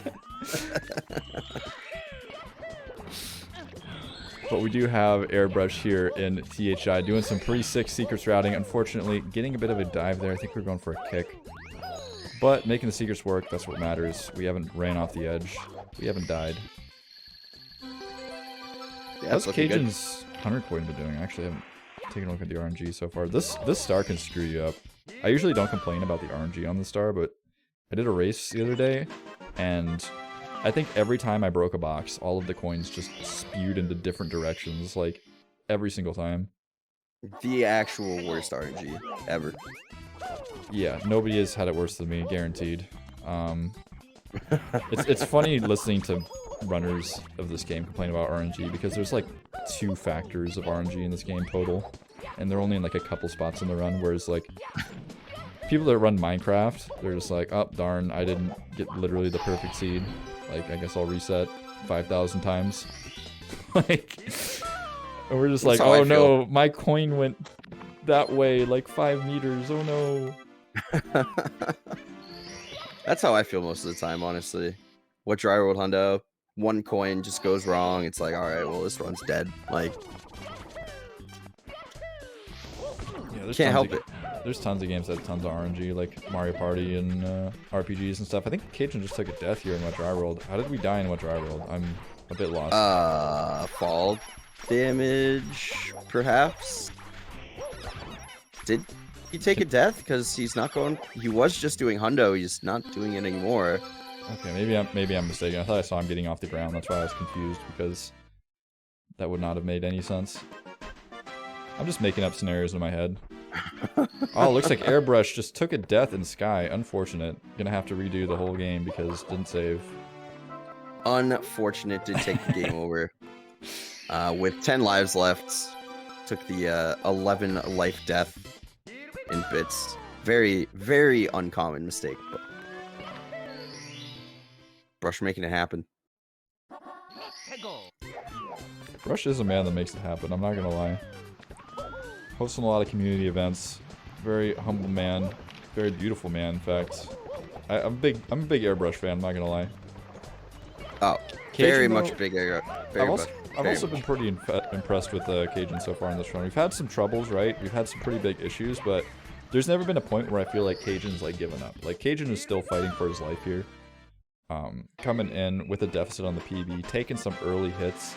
But we do have Airbrush here in THI doing some pretty sick secrets routing. Unfortunately, getting a bit of a dive there. I think we're going for a kick. But making the secrets work, that's what matters. We haven't ran off the edge. We haven't died. Yeah, how's KajuN's 100 coin been doing? I actually haven't taken a look at the RNG so far. This star can screw you up. I usually don't complain about the RNG on the star, but I did a race the other day, and I think every time I broke a box, all of the coins just spewed into different directions, like, every single time. The actual worst RNG ever. Yeah, nobody has had it worse than me, guaranteed. It's funny listening to runners of this game complain about RNG, because there's like 2 factors of RNG in this game total, and they're only in like a couple spots in the run, whereas like people that run Minecraft, they're just like, oh darn, I didn't get literally the perfect seed, like I guess I'll reset 5,000 times. Like, and we're just like, oh no, my coin went that way like 5 meters, oh no. That's how I feel most of the time, honestly. What Dry World Hundo, one coin just goes wrong, it's like, alright, well this run's dead. Like, yeah, can't help it. There's tons of games that have tons of RNG, like Mario Party and RPGs and stuff. I think KajuN just took a death here in Wet Dry World. How did we die in Wet Dry World? I'm a bit lost. Fall damage, perhaps? Did he take a death? Because he's not going... He was just doing hundo, he's not doing it anymore. Okay, maybe I'm mistaken. I thought I saw him getting off the ground. That's why I was confused, because that would not have made any sense. I'm just making up scenarios in my head. Oh, looks like Airbrush just took a death in Sky. Unfortunate. Gonna have to redo the whole game because didn't save. Unfortunate to take the game over. With 10 lives left took the 11 life death in bits. Very, very uncommon mistake. But Brush making it happen. Brush is a man that makes it happen, I'm not gonna lie. Hosting a lot of community events. Very humble man. Very beautiful man, in fact. I'm a big AirBrush fan, I'm not gonna lie. Oh, very much big AirBrush. I've also been pretty impressed with KajuN so far in this run. We've had some troubles, right? We've had some pretty big issues, but there's never been a point where I feel like KajuN's like given up. Like KajuN is still fighting for his life here. Coming in with a deficit on the PB, taking some early hits,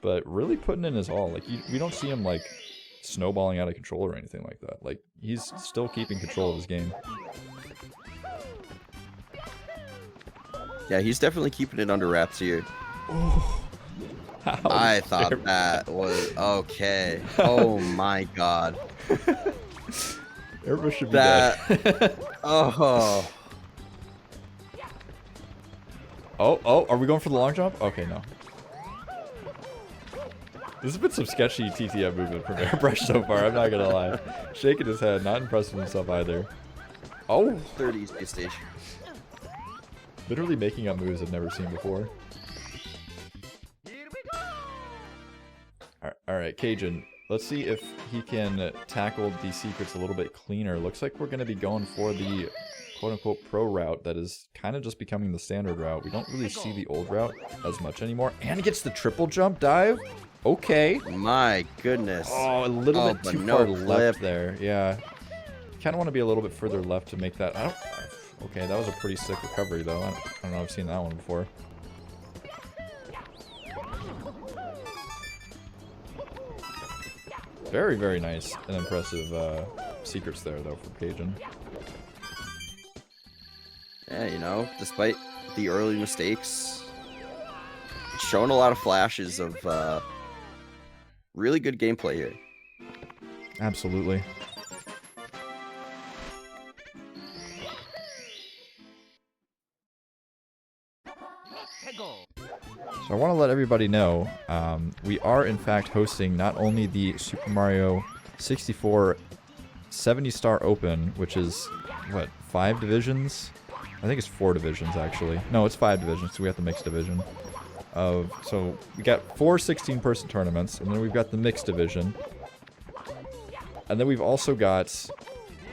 but really putting in his all. Like we don't see him like snowballing out of control or anything like that. Like he's still keeping control of his game. Yeah, he's definitely keeping it under wraps here. Oh, I thought that was okay. Oh my god. AirBrush should be dead. Oh. Oh, are we going for the long jump? Okay, no. This has been some sketchy TTM movement from AirBrush so far, I'm not gonna lie. Shaking his head, not impressed with himself either. Oh! 30 stage. Literally making up moves I've never seen before. Alright, KajuN. Let's see if he can tackle these secrets a little bit cleaner. Looks like we're going to be going for the quote-unquote pro route that is kind of just becoming the standard route. We don't really see the old route as much anymore. And he gets the triple jump dive? Okay. My goodness. Oh, a little bit too far left there. Yeah. Kind of want to be a little bit further left to make that. Okay, that was a pretty sick recovery, though. I don't know if I've seen that one before. Very, very nice and impressive secrets there, though, from KajuN. Yeah, you know, despite the early mistakes, showing a lot of flashes of really good gameplay here. Absolutely. So I want to let everybody know, we are in fact hosting not only the Super Mario 64 70-star Open, which is, what, 5 divisions? I think it's 4 divisions, actually. No, it's 5 divisions, so we have the mixed division. So we got 4 16-person tournaments, and then we've got the mixed division. And then we've also got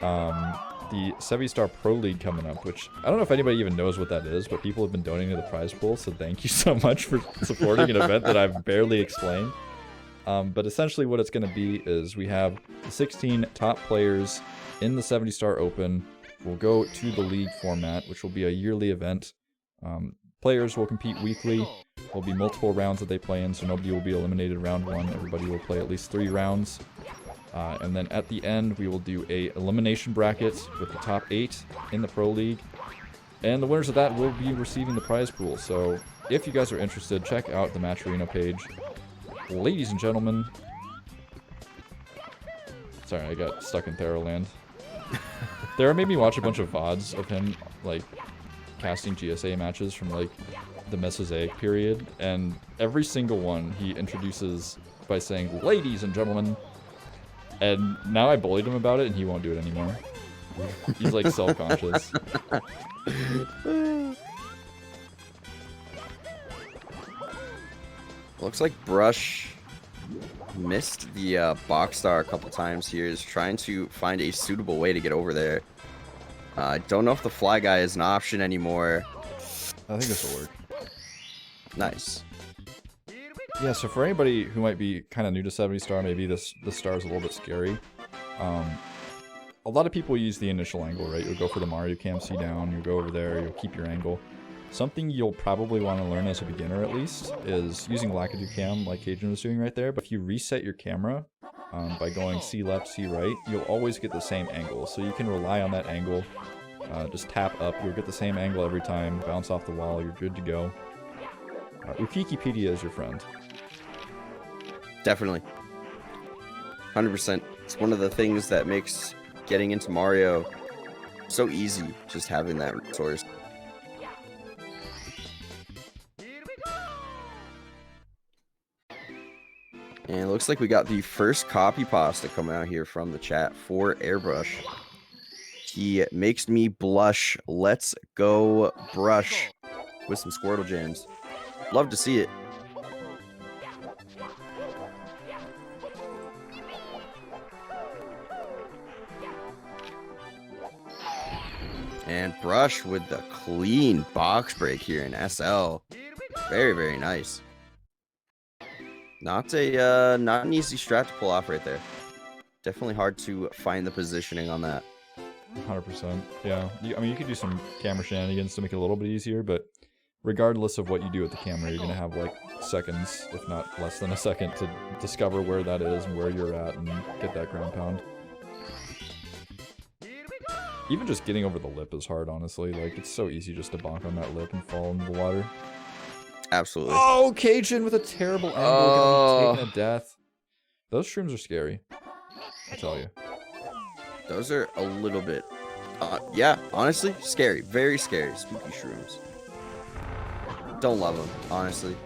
the 70-star Pro League coming up, which I don't know if anybody even knows what that is, but people have been donating to the prize pool, so thank you so much for supporting an event that I've barely explained. But essentially what it's going to be is we have the 16 top players in the 70-star Open. We'll go to the league format, which will be a yearly event. Players will compete weekly. There'll be multiple rounds that they play in, so nobody will be eliminated round 1. Everybody will play at least 3 rounds. And then at the end, we will do a elimination bracket with the top 8 in the Pro League. And the winners of that will be receiving the prize pool. So if you guys are interested, check out the Match Arena page. Ladies and gentlemen... Sorry, I got stuck in Theroland. Thera made me watch a bunch of VODs of him, like, casting GSA matches from, like, the Mesozoic period. And every single one he introduces by saying, "Ladies and gentlemen." And now I bullied him about it, and he won't do it anymore. He's, like, self-conscious. Looks like Brush missed the box star a couple times here. Is trying to find a suitable way to get over there. I don't know if the fly guy is an option anymore. I think this will work. Nice. Yeah, so for anybody who might be kind of new to 70-star, maybe this star is a little bit scary. A lot of people use the initial angle, right? You'll go for the Mario Cam C down, you'll go over there, you'll keep your angle. Something you'll probably want to learn as a beginner, at least, is using Lakitu Cam like KajuN was doing right there. But if you reset your camera by going C left, C right, you'll always get the same angle. So you can rely on that angle. Just tap up, you'll get the same angle every time, bounce off the wall, you're good to go. Wikipedia is your friend. Definitely. 100%. It's one of the things that makes getting into Mario so easy, just having that resource. And it looks Looks like we got the first copy pasta coming out here from the chat for Airbrush. He makes me blush. Let's go brush with some Squirtle jams. Love to see it. And Brush with the clean box break here in SL. Very, very nice. Not an easy strat to pull off right there. Definitely hard to find the positioning on that. 100%. Yeah. I mean, you could do some camera shenanigans to make it a little bit easier, but regardless of what you do with the camera, you're going to have like seconds, if not less than a second, to discover where that is and where you're at and get that ground pound. Even just getting over the lip is hard, honestly. Like, it's so easy just to bonk on that lip and fall into the water. Absolutely. Oh, KajuN with a terrible angle, Oh. taking a death. Those shrooms are scary. I tell you. Those are a little bit, yeah, honestly, scary. Very scary. Spooky shrooms. Don't love them, honestly.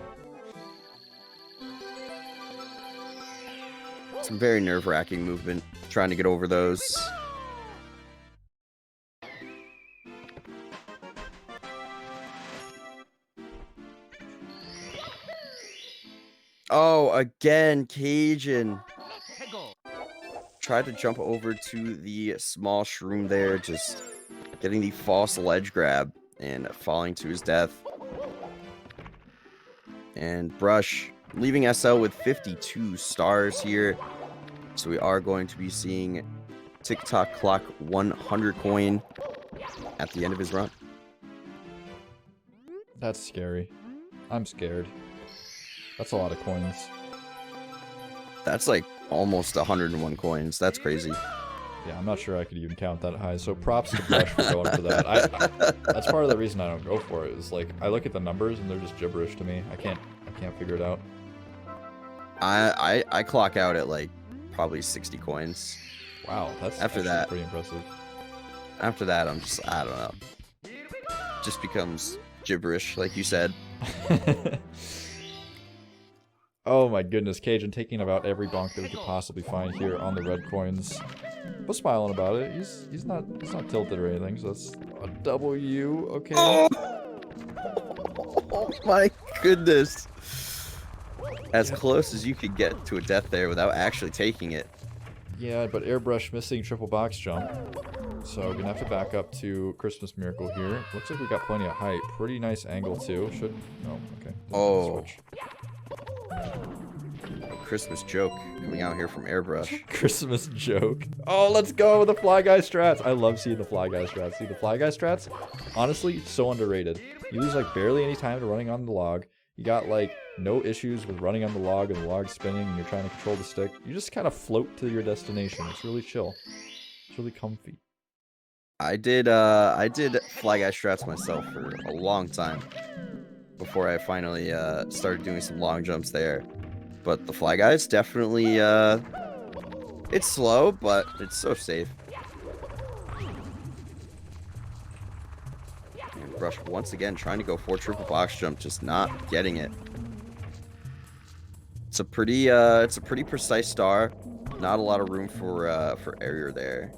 Some very nerve-wracking movement, trying to get over those. Oh, again, KajuN. Tried to jump over to the small shroom there, just getting the false ledge grab and falling to his death. And Brush leaving SL with 52 stars here. So we are going to be seeing TikTok clock 100 coin at the end of his run. That's scary. I'm scared. That's a lot of coins. That's like almost 101 coins. That's crazy. Yeah, I'm not sure I could even count that high. So props to Brush for going for that. That's part of the reason I don't go for it. Is like I look at the numbers and they're just gibberish to me. I can't figure it out. I clock out at like probably 60 coins. Wow, that's After actually that. pretty impressive. After that, I'm just, I don't know. Just becomes gibberish, like you said. Oh my goodness, KajuN taking about every bonk that we could possibly find here on the red coins. But smiling about it. He's not tilted or anything, so that's a W, okay. Oh my goodness. As close as you could get to a death there without actually taking it. Yeah, but Airbrush missing triple box jump. So we're gonna have to back up to Christmas Miracle here. Looks like we got plenty of height. Pretty nice angle too. Should okay. Oh. Switch. Christmas joke coming out here from Airbrush. Christmas joke. Oh, let's go with the Fly Guy strats. I love seeing the Fly Guy strats. See, the Fly Guy strats, honestly, so underrated. You lose like barely any time to running on the log. You got like no issues with running on the log and the log spinning and you're trying to control the stick. You just kind of float to your destination. It's really chill. It's really comfy. I did Fly Guy strats myself for a long time before I finally started doing some long jumps there. But the Fly Guy is definitely it's slow, but it's so safe. And Brush once again trying to go for triple box jump, just not getting it. It's a pretty precise star. Not a lot of room for error there.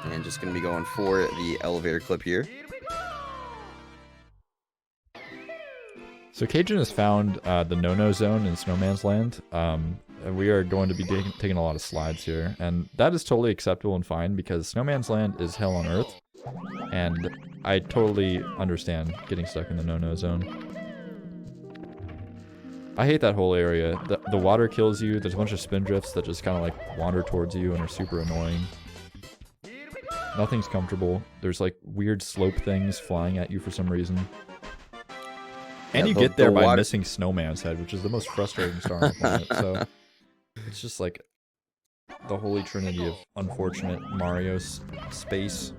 And just gonna be going for the elevator clip here. So KajuN has found the no-no zone in Snowman's Land. And we are going to be taking a lot of slides here. And that is totally acceptable and fine because Snowman's Land is hell on earth. And I totally understand getting stuck in the no-no zone. I hate that whole area. The water kills you. There's a bunch of spin drifts that just kind of like wander towards you and are super annoying. Nothing's comfortable. There's like weird slope things flying at you for some reason. And you get there by missing Snowman's head, which is the most frustrating star on the planet. So it's just like the holy trinity of unfortunate Mario space.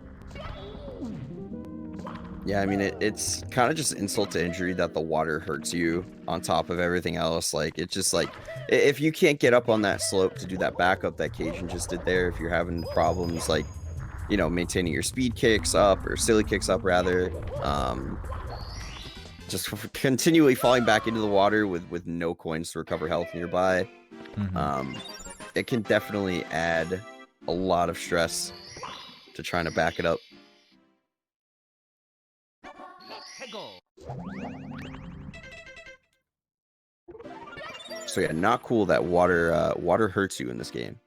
Yeah, I mean, it's kind of just insult to injury that the water hurts you on top of everything else. Like, it's just like, if you can't get up on that slope to do that backup that KajuN just did there, if you're having problems, like, you know, maintaining your speed kicks up, or silly kicks up, rather, just continually falling back into the water with no coins to recover health nearby. It can definitely add a lot of stress to trying to back it up. So yeah, not cool that water hurts you in this game.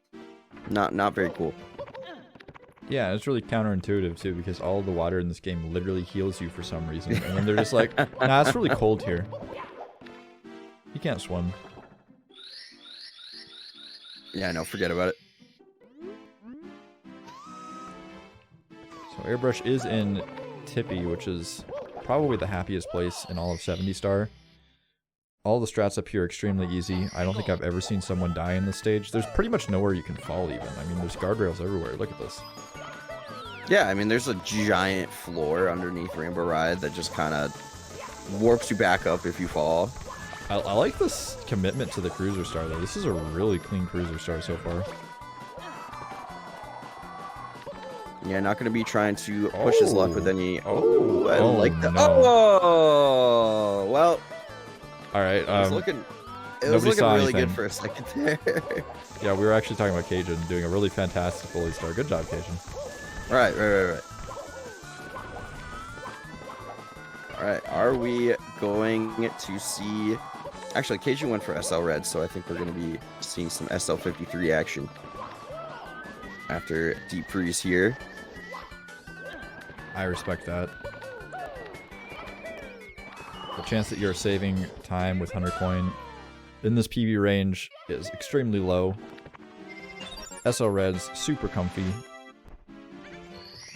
Not very cool. Yeah, it's really counterintuitive too, because all of the water in this game literally heals you for some reason, and then they're just like, nah, it's really cold here. You can't swim. Yeah, no, forget about it. So Airbrush is in Tippy, which is probably the happiest place in all of 70 Star. All the strats up here are extremely easy. I don't think I've ever seen someone die in this stage. There's pretty much nowhere you can fall even. I mean, there's guardrails everywhere. Look at this. Yeah, I mean, there's a giant floor underneath Rainbow Ride that just kind of warps you back up if you fall. I like this commitment to the Cruiser Star, though. This is a really clean Cruiser Star so far. Yeah, not going to be trying to push his luck with any... Oh, I like that. No. Oh, well... All right. It was looking really good for a second there. Yeah, we were actually talking about KajuN doing a really fantastic fully star. Good job, KajuN. Right. All right, are we going to see... Actually, KajuN went for SL Red, so I think we're going to be seeing some SL53 action after Deep Freeze here. I respect that. The chance that you're saving time with 100 coin in this PB range is extremely low. SL Red's super comfy.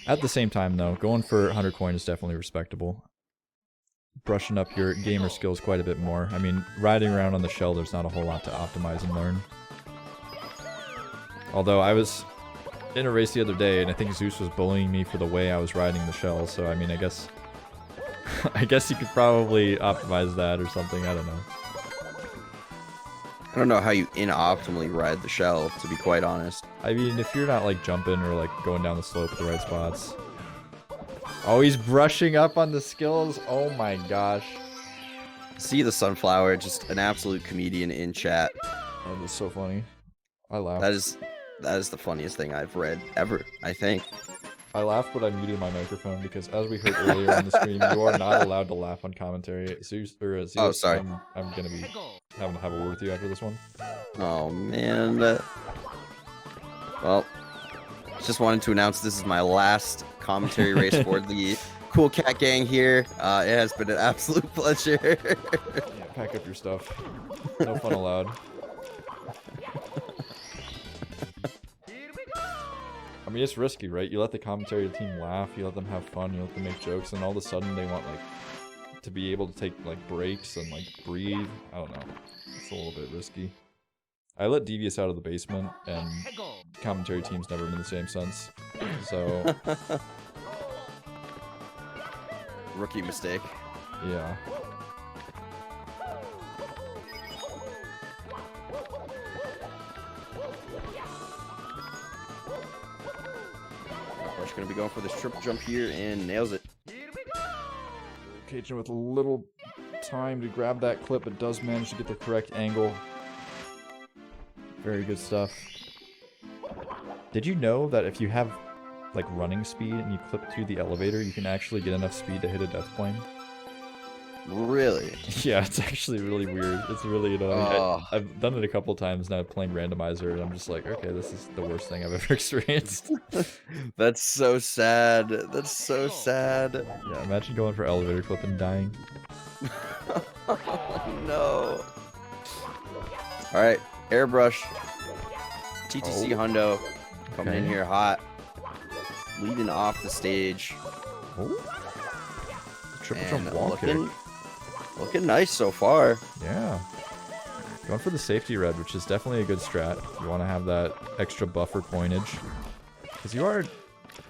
At the same time, though, going for 100 coin is definitely respectable. Brushing up your gamer skills quite a bit more. I mean, riding around on the shell, there's not a whole lot to optimize and learn. Although I was in a race the other day, and I think Zeus was bullying me for the way I was riding the shell, so I mean, I guess you could probably optimize that or something, I don't know. I don't know how you inoptimally ride the shell, to be quite honest. I mean, if you're not like jumping or like going down the slope at the right spots. Oh, he's brushing up on the skills. Oh my gosh. See the Sunflower, just an absolute comedian in chat. That was so funny. I laughed. That is the funniest thing I've read ever, I think. I laughed, but I muted my microphone because, as we heard earlier on the stream, you are not allowed to laugh on commentary. Zeus, oh, sorry. I'm gonna be having to have a word with you after this one. Oh man. Well, just wanted to announce this is my last commentary race for the Cool Cat Gang here. It has been an absolute pleasure. Yeah, pack up your stuff. No fun allowed. I mean, it's risky, right? You let the commentary team laugh, you let them have fun, you let them make jokes, and all of a sudden they want, like, to be able to take, like, breaks and, like, breathe. I don't know. It's a little bit risky. I let Devious out of the basement, and commentary team's never been the same since. So... Rookie mistake. Yeah. We're going to be going for this triple jump here and nails it. KajuN with a little time to grab that clip, but does manage to get the correct angle. Very good stuff. Did you know that if you have like running speed and you clip through the elevator, you can actually get enough speed to hit a death plane? Really? Yeah, it's actually really weird. It's really annoying. Oh. I've done it a couple times now playing randomizer, and I'm just like, okay, this is the worst thing I've ever experienced. That's so sad. That's so sad. Yeah, imagine going for elevator clip and dying. Oh, no. Alright, Airbrush. TTC Hundo coming in here hot. Leading off the stage. Oh. Triple And jump wall kick. Looking nice so far. Yeah. Going for the safety red, which is definitely a good strat. You want to have that extra buffer coinage. Because you are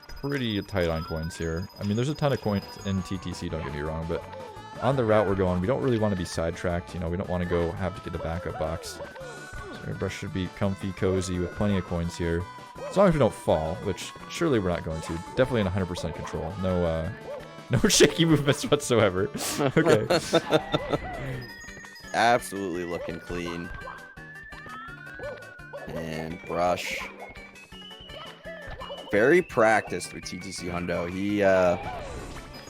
pretty tight on coins here. I mean, there's a ton of coins in TTC, don't get me wrong, but on the route we're going, we don't really want to be sidetracked. You know, we don't want to go have to get a backup box. So Airbrush should be comfy, cozy, with plenty of coins here. As long as we don't fall, which surely we're not going to. Definitely in 100% control. No No shaky movements whatsoever. Okay. Absolutely looking clean. And Brush. Very practiced with TTC Hundo.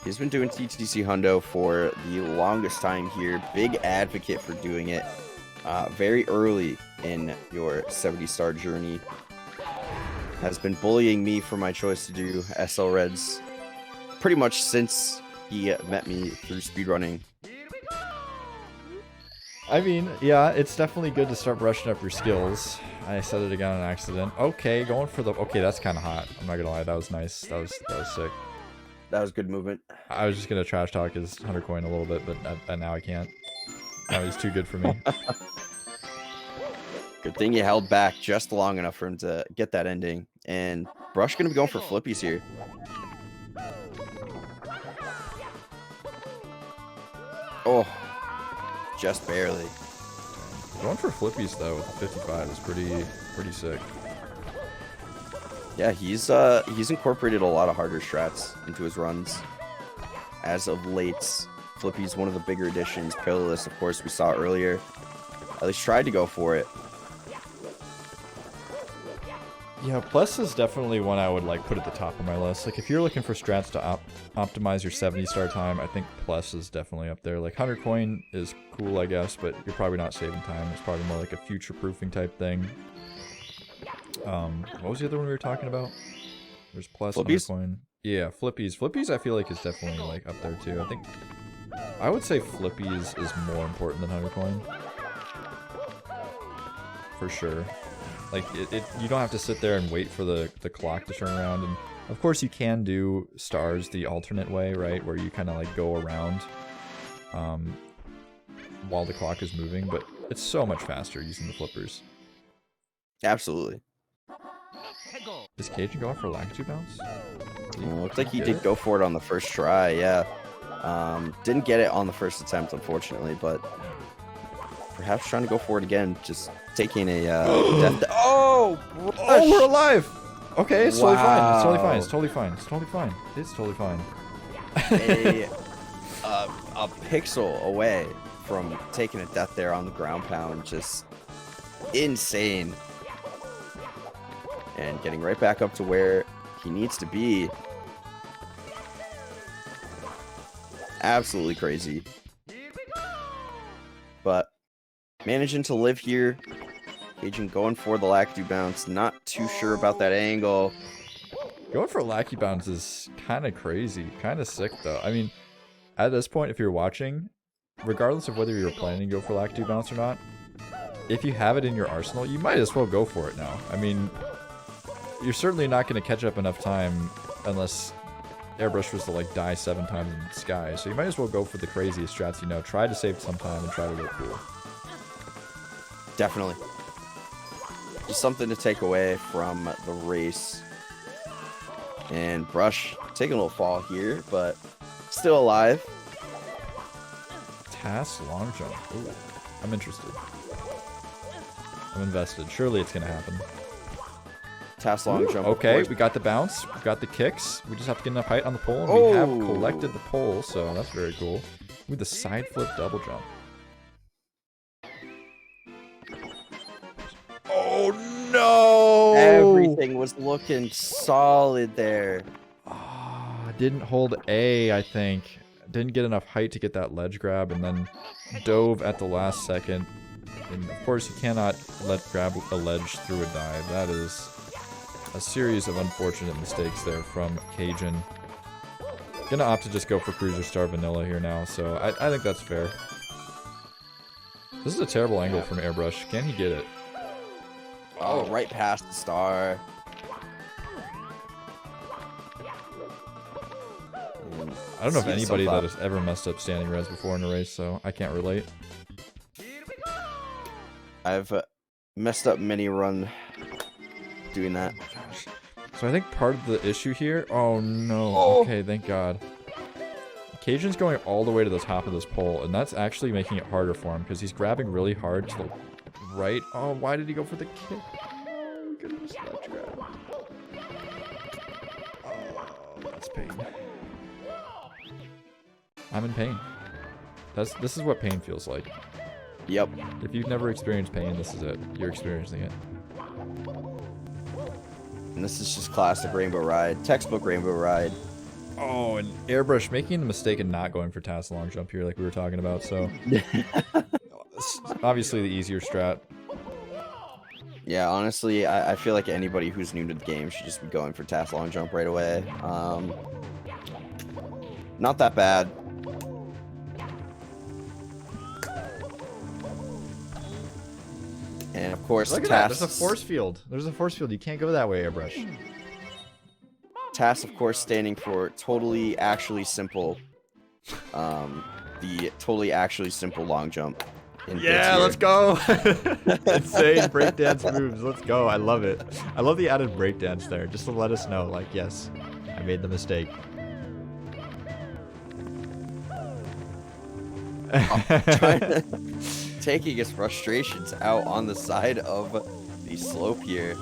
He's been doing TTC Hundo for the longest time here. Big advocate for doing it very early in your 70-star journey. Has been bullying me for my choice to do SL Reds pretty much since he met me through speedrunning. I mean, yeah, it's definitely good to start brushing up your skills. I said it again on accident. Okay, going for the... Okay, that's kind of hot. I'm not gonna lie, that was nice. That was sick. That was good movement. I was just gonna trash talk his 100 coin a little bit, but now I can't. Now he's too good for me. Good thing you held back just long enough for him to get that ending. And Brush gonna be going for flippies here. Oh, just barely. Going for flippies though with the 55 is pretty sick. Yeah, he's incorporated a lot of harder strats into his runs. As of late, Flippy's one of the bigger additions. Pillarless, of course, we saw earlier. At least tried to go for it. Yeah, Plus is definitely one I would like put at the top of my list. Like if you're looking for strats to optimize your 70-star time, I think Plus is definitely up there. Like 100 coin is cool, I guess, but you're probably not saving time. It's probably more like a future-proofing type thing. What was the other one we were talking about? There's Plus, 100 coin. Yeah, Flippies. Flippies I feel like is definitely like up there too. I would say Flippies is more important than 100 coin. For sure. Like, you don't have to sit there and wait for the clock to turn around. And, of course, you can do stars the alternate way, right? Where you kind of, like, go around while the clock is moving. But it's so much faster using the flippers. Absolutely. Is KajuN going for Lakitu bounce? Looks like he did go for it on the first try, yeah. Didn't get it on the first attempt, unfortunately, but perhaps trying to go for it again. Just taking a death. Oh, Brush. Oh, we're alive! Okay, it's totally fine. It's totally Wow. fine. It's totally fine. It's totally fine. It's totally fine. A pixel away from taking a death there on the ground pound. Just insane. And getting right back up to where he needs to be. Absolutely crazy. But managing to live here. KajuN going for the Lakitu bounce. Not too sure about that angle. Going for Lackey bounce is kind of crazy. Kind of sick, though. I mean, at this point, if you're watching, regardless of whether you're planning to go for Lakitu bounce or not, if you have it in your arsenal, you might as well go for it now. I mean, you're certainly not going to catch up enough time unless Airbrush was to, like, die 7 times in the sky. So you might as well go for the craziest strats you know. Try to save some time and try to look cool. Definitely. Just something to take away from the race. And Brush taking a little fall here, but still alive. TAS long jump. Ooh, I'm interested. I'm invested. Surely it's going to happen. TAS long jump. Okay, we got the bounce. We got the kicks. We just have to get enough height on the pole. And we have collected the pole, so that's very cool. With the side flip double jump. Oh no! Everything was looking solid there. Didn't hold A, I think. Didn't get enough height to get that ledge grab, and then dove at the last second. And of course, you cannot grab a ledge through a dive. That is a series of unfortunate mistakes there from KajuN. Gonna opt to just go for Cruiser Star Vanilla here now, so I think that's fair. This is a terrible angle from Airbrush. Can he get it? Oh, right past the star. I don't know if anybody that has ever messed up standing res before in a race, so I can't relate. I've messed up many run doing that. So I think part of the issue here... Oh no. Okay, thank God. KajuN's going all the way to the top of this pole, and that's actually making it harder for him, because he's grabbing really hard to the right. Oh, why did he go for the kick? Oh, goodness, ledge grab. Oh, that's pain. I'm in pain. This is what pain feels like. Yep. If you've never experienced pain, this is it. You're experiencing it. And this is just classic Rainbow Ride, textbook Rainbow Ride. Oh, and Airbrush making the mistake of not going for task long jump here like we were talking about, so... It's obviously the easier strat. Yeah, honestly, I feel like anybody who's new to the game should just be going for task long jump right away. Not that bad. And of course, Look at that, there's a force field. There's a force field. You can't go that way, Airbrush. TAS, of course, standing for totally actually simple. The totally actually simple long jump. Yeah, let's go. Insane breakdance moves. Let's go. I love it. I love the added breakdance there, just to let us know, like, yes, I made the mistake. Taking his frustrations out on the side of the slope here.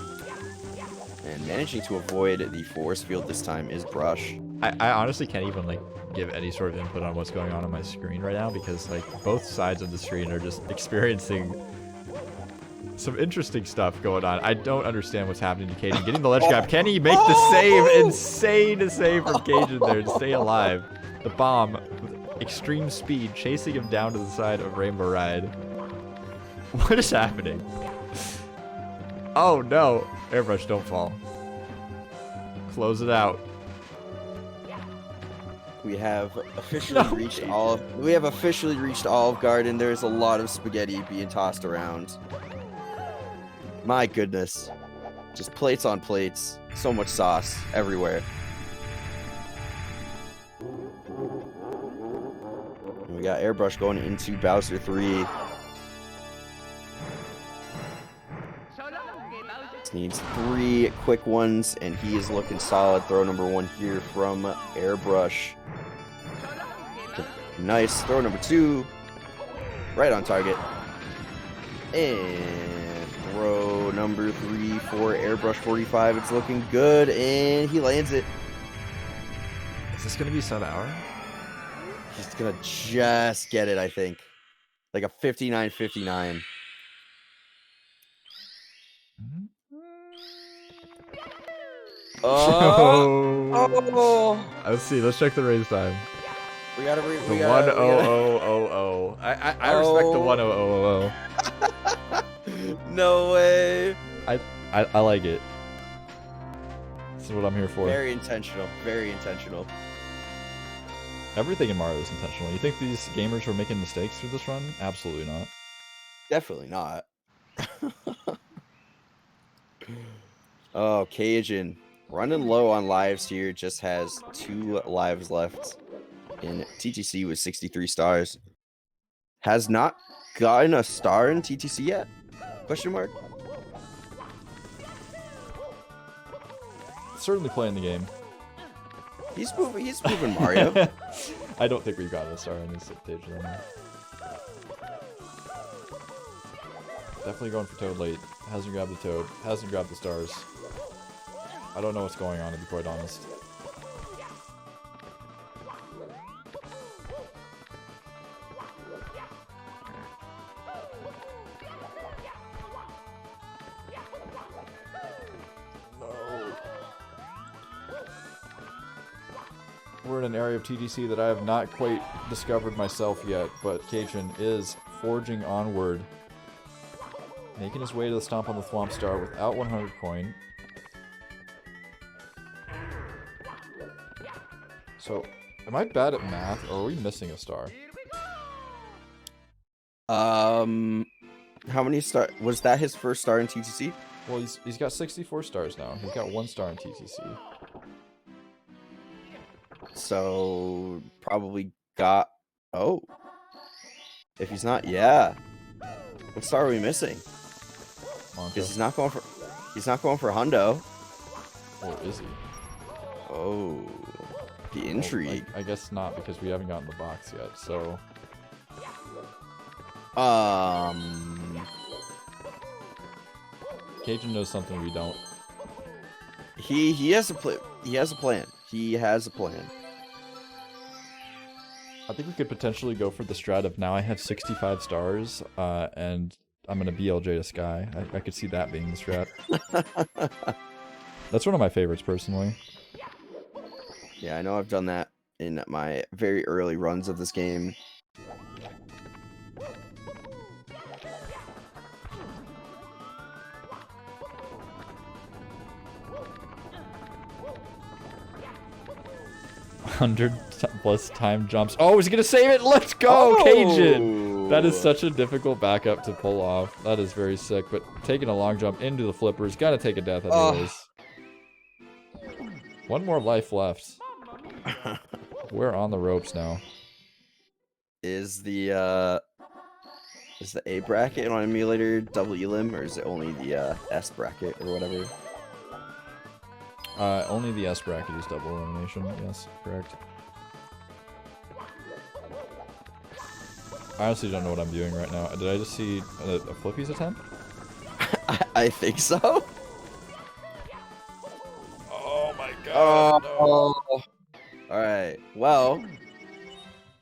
And managing to avoid the force field this time is Brush. I honestly can't even, like, give any sort of input on what's going on my screen right now because, like, both sides of the screen are just experiencing some interesting stuff going on. I don't understand what's happening to KajuN. Getting the ledge grab. Can he make the save? Insane save from KajuN there to stay alive. The bomb with extreme speed chasing him down to the side of Rainbow Ride. What is happening? Oh no. Airbrush, don't fall. Close it out. We have officially reached Olive Garden. There's a lot of spaghetti being tossed around. My goodness. Just plates on plates. So much sauce everywhere. And we got Airbrush going into Bowser 3. Needs 3 quick ones, and he is looking solid. Throw number 1 here from Airbrush. Nice. Throw number 2. Right on target. And throw number 3 for AirBrush45. It's looking good, and he lands it. Is this going to be sub-hour? He's going to just get it, I think. Like a 59-59. Oh. Let's see. Let's check the raise time. We gotta read the 10000. I respect the 10000. No way. I like it. This is what I'm here for. Very intentional. Very intentional. Everything in Mario is intentional. You think these gamers were making mistakes through this run? Absolutely not. Definitely not. Oh, KajuN. Running low on lives here, just has 2 lives left in TTC with 63 stars. Has not gotten a star in TTC yet? Question mark? Certainly playing the game. He's moving Mario. I don't think we've gotten a star on this stage though. Definitely going for Toad late. Hasn't grabbed the Toad. Hasn't grabbed the stars. I don't know what's going on, to be quite honest. No. We're in an area of TTC that I have not quite discovered myself yet, but KajuN is forging onward. Making his way to the Stomp on the Thwomp Star without 100 coin. So, am I bad at math, or are we missing a star? How many stars? Was that his first star in TTC? Well, he's got 64 stars now. He's got 1 star in TTC. So, probably got... Oh. If he's not, yeah. What star are we missing? Because he's not going for Hundo. Or is he? Oh. The intrigue. Well, I guess not, because we haven't gotten the box yet, so... KajuN knows something we don't. He has a plan. He has a plan. I think we could potentially go for the strat of now I have 65 stars, and I'm gonna BLJ to Sky. I could see that being the strat. That's one of my favorites, personally. Yeah, I know I've done that in my very early runs of this game. +100 time jumps. Oh, he's gonna save it. Let's go, KajuN. That is such a difficult backup to pull off. That is very sick. But taking a long jump into the flippers, gotta take a death anyways. One more life left. We're on the ropes now. Is the A bracket on emulator double elim, or is it only the S bracket or whatever? Only the S bracket is double elimination. Yes, correct. I honestly don't know what I'm doing right now. Did I just see a flippies attempt? I think so. Oh my god. Oh. No. All right. Well,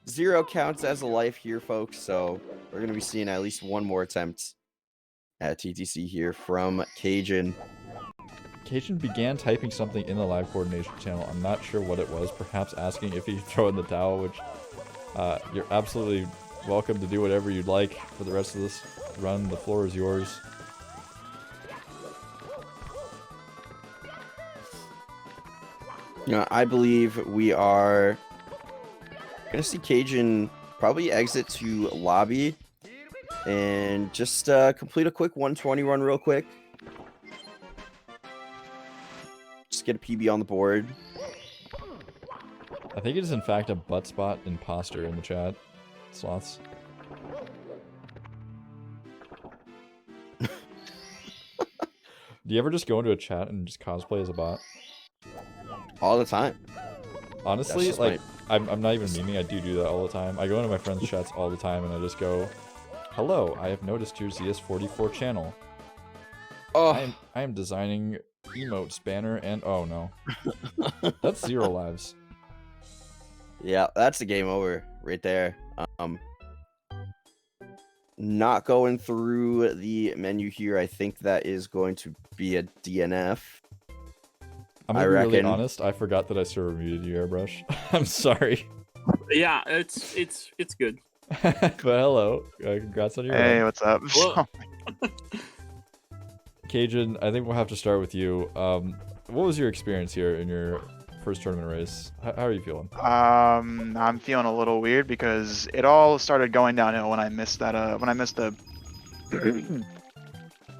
0 counts as a life here, folks. So we're gonna be seeing at least one more attempt at TTC here from KajuN. KajuN began typing something in the live coordination channel. I'm not sure what it was. Perhaps asking if he'd throw in the towel, which you're absolutely welcome to do whatever you'd like for the rest of this run. The floor is yours. I believe we are gonna see KajuN probably exit to lobby and just complete a quick 120 run real quick. Just get a PB on the board. I think it is in fact a butt spot imposter in the chat. Sloths. Do you ever just go into a chat and just cosplay as a bot? All the time. Honestly, like, I'm not even meaning, I do that all the time. I go into my friends' chats all the time and I just go, hello, I have noticed your ZS44 channel. Oh, I am designing emotes, banner, and oh no. That's 0 lives. yeah, that's the game over right there. Not going through the menu here. I think that is going to be a DNF. I'm gonna be really honest, I forgot that I server muted you, Airbrush. I'm sorry. Yeah, it's good. But hello, congrats on your Hey, run. what's up? Well, KajuN, I think we'll have to start with you. What was your experience here in your first tournament race? How are you feeling? I'm feeling a little weird because it all started going downhill when I missed that. When I missed the.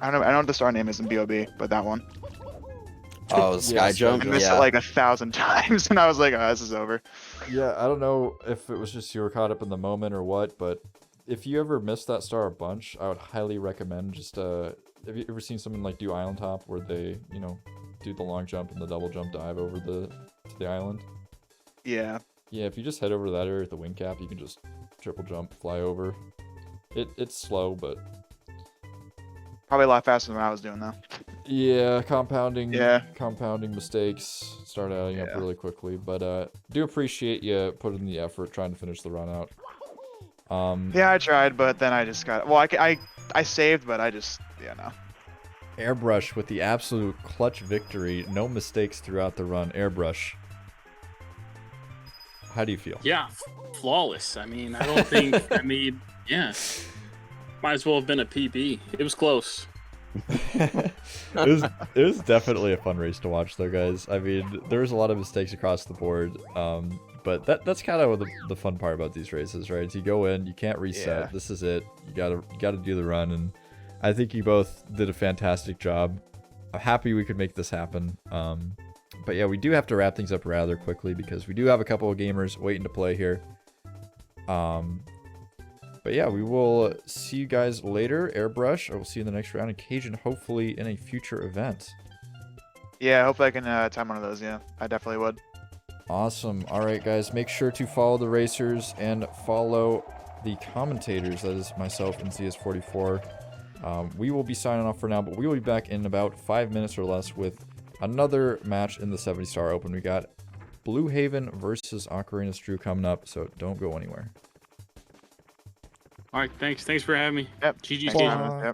I don't know what the star name is in BOB, but that one. Oh, the sky Yeah, jump. I missed it like 1,000 times, and I was like, oh, this is over. Yeah, I don't know if it was just you were caught up in the moment or what, but if you ever missed that star a bunch, I would highly recommend just have you ever seen someone like do Island Top where they, you know, do the long jump and the double jump dive over to the island? Yeah. Yeah, if you just head over to that area at the wing cap, you can just triple jump, fly over. It's slow, but Probably a lot faster than what I was doing though. yeah, compounding mistakes start adding up Yeah. really quickly. But do appreciate you putting the effort trying to finish the run out. Yeah, I tried, but then I just got. Well, I saved, but I just no. Airbrush with the absolute clutch victory. No mistakes throughout the run. Airbrush. How do you feel? yeah, flawless. I mean, I don't think. I mean, yeah, might as well have been a PB. It was close. it was definitely a fun race to watch though, guys. I mean, there was a lot of mistakes across the board. But that's kind of the fun part about these races, right? Is you go in, you can't reset. Yeah. This is it. You gotta do the run, and I think you both did a fantastic job. I'm happy we could make this happen. But yeah, we do have to wrap things up rather quickly because we do have a couple of gamers waiting to play here. But yeah, we will see you guys later. Airbrush, I will see you in the next round, and KajuN hopefully in a future event. Yeah, hopefully I can time one of those. Yeah, I definitely would. Awesome. All right, guys, make sure to follow the racers and follow the commentators. That is myself and ZS44. We will be signing off for now, but we will be back in about 5 minutes or less with another match in the 70 Star Open. We got Blue Haven versus Ocarina Drew coming up, so don't go anywhere. All right, thanks for having me. Yep. GG Thanks for Station. having us, yep.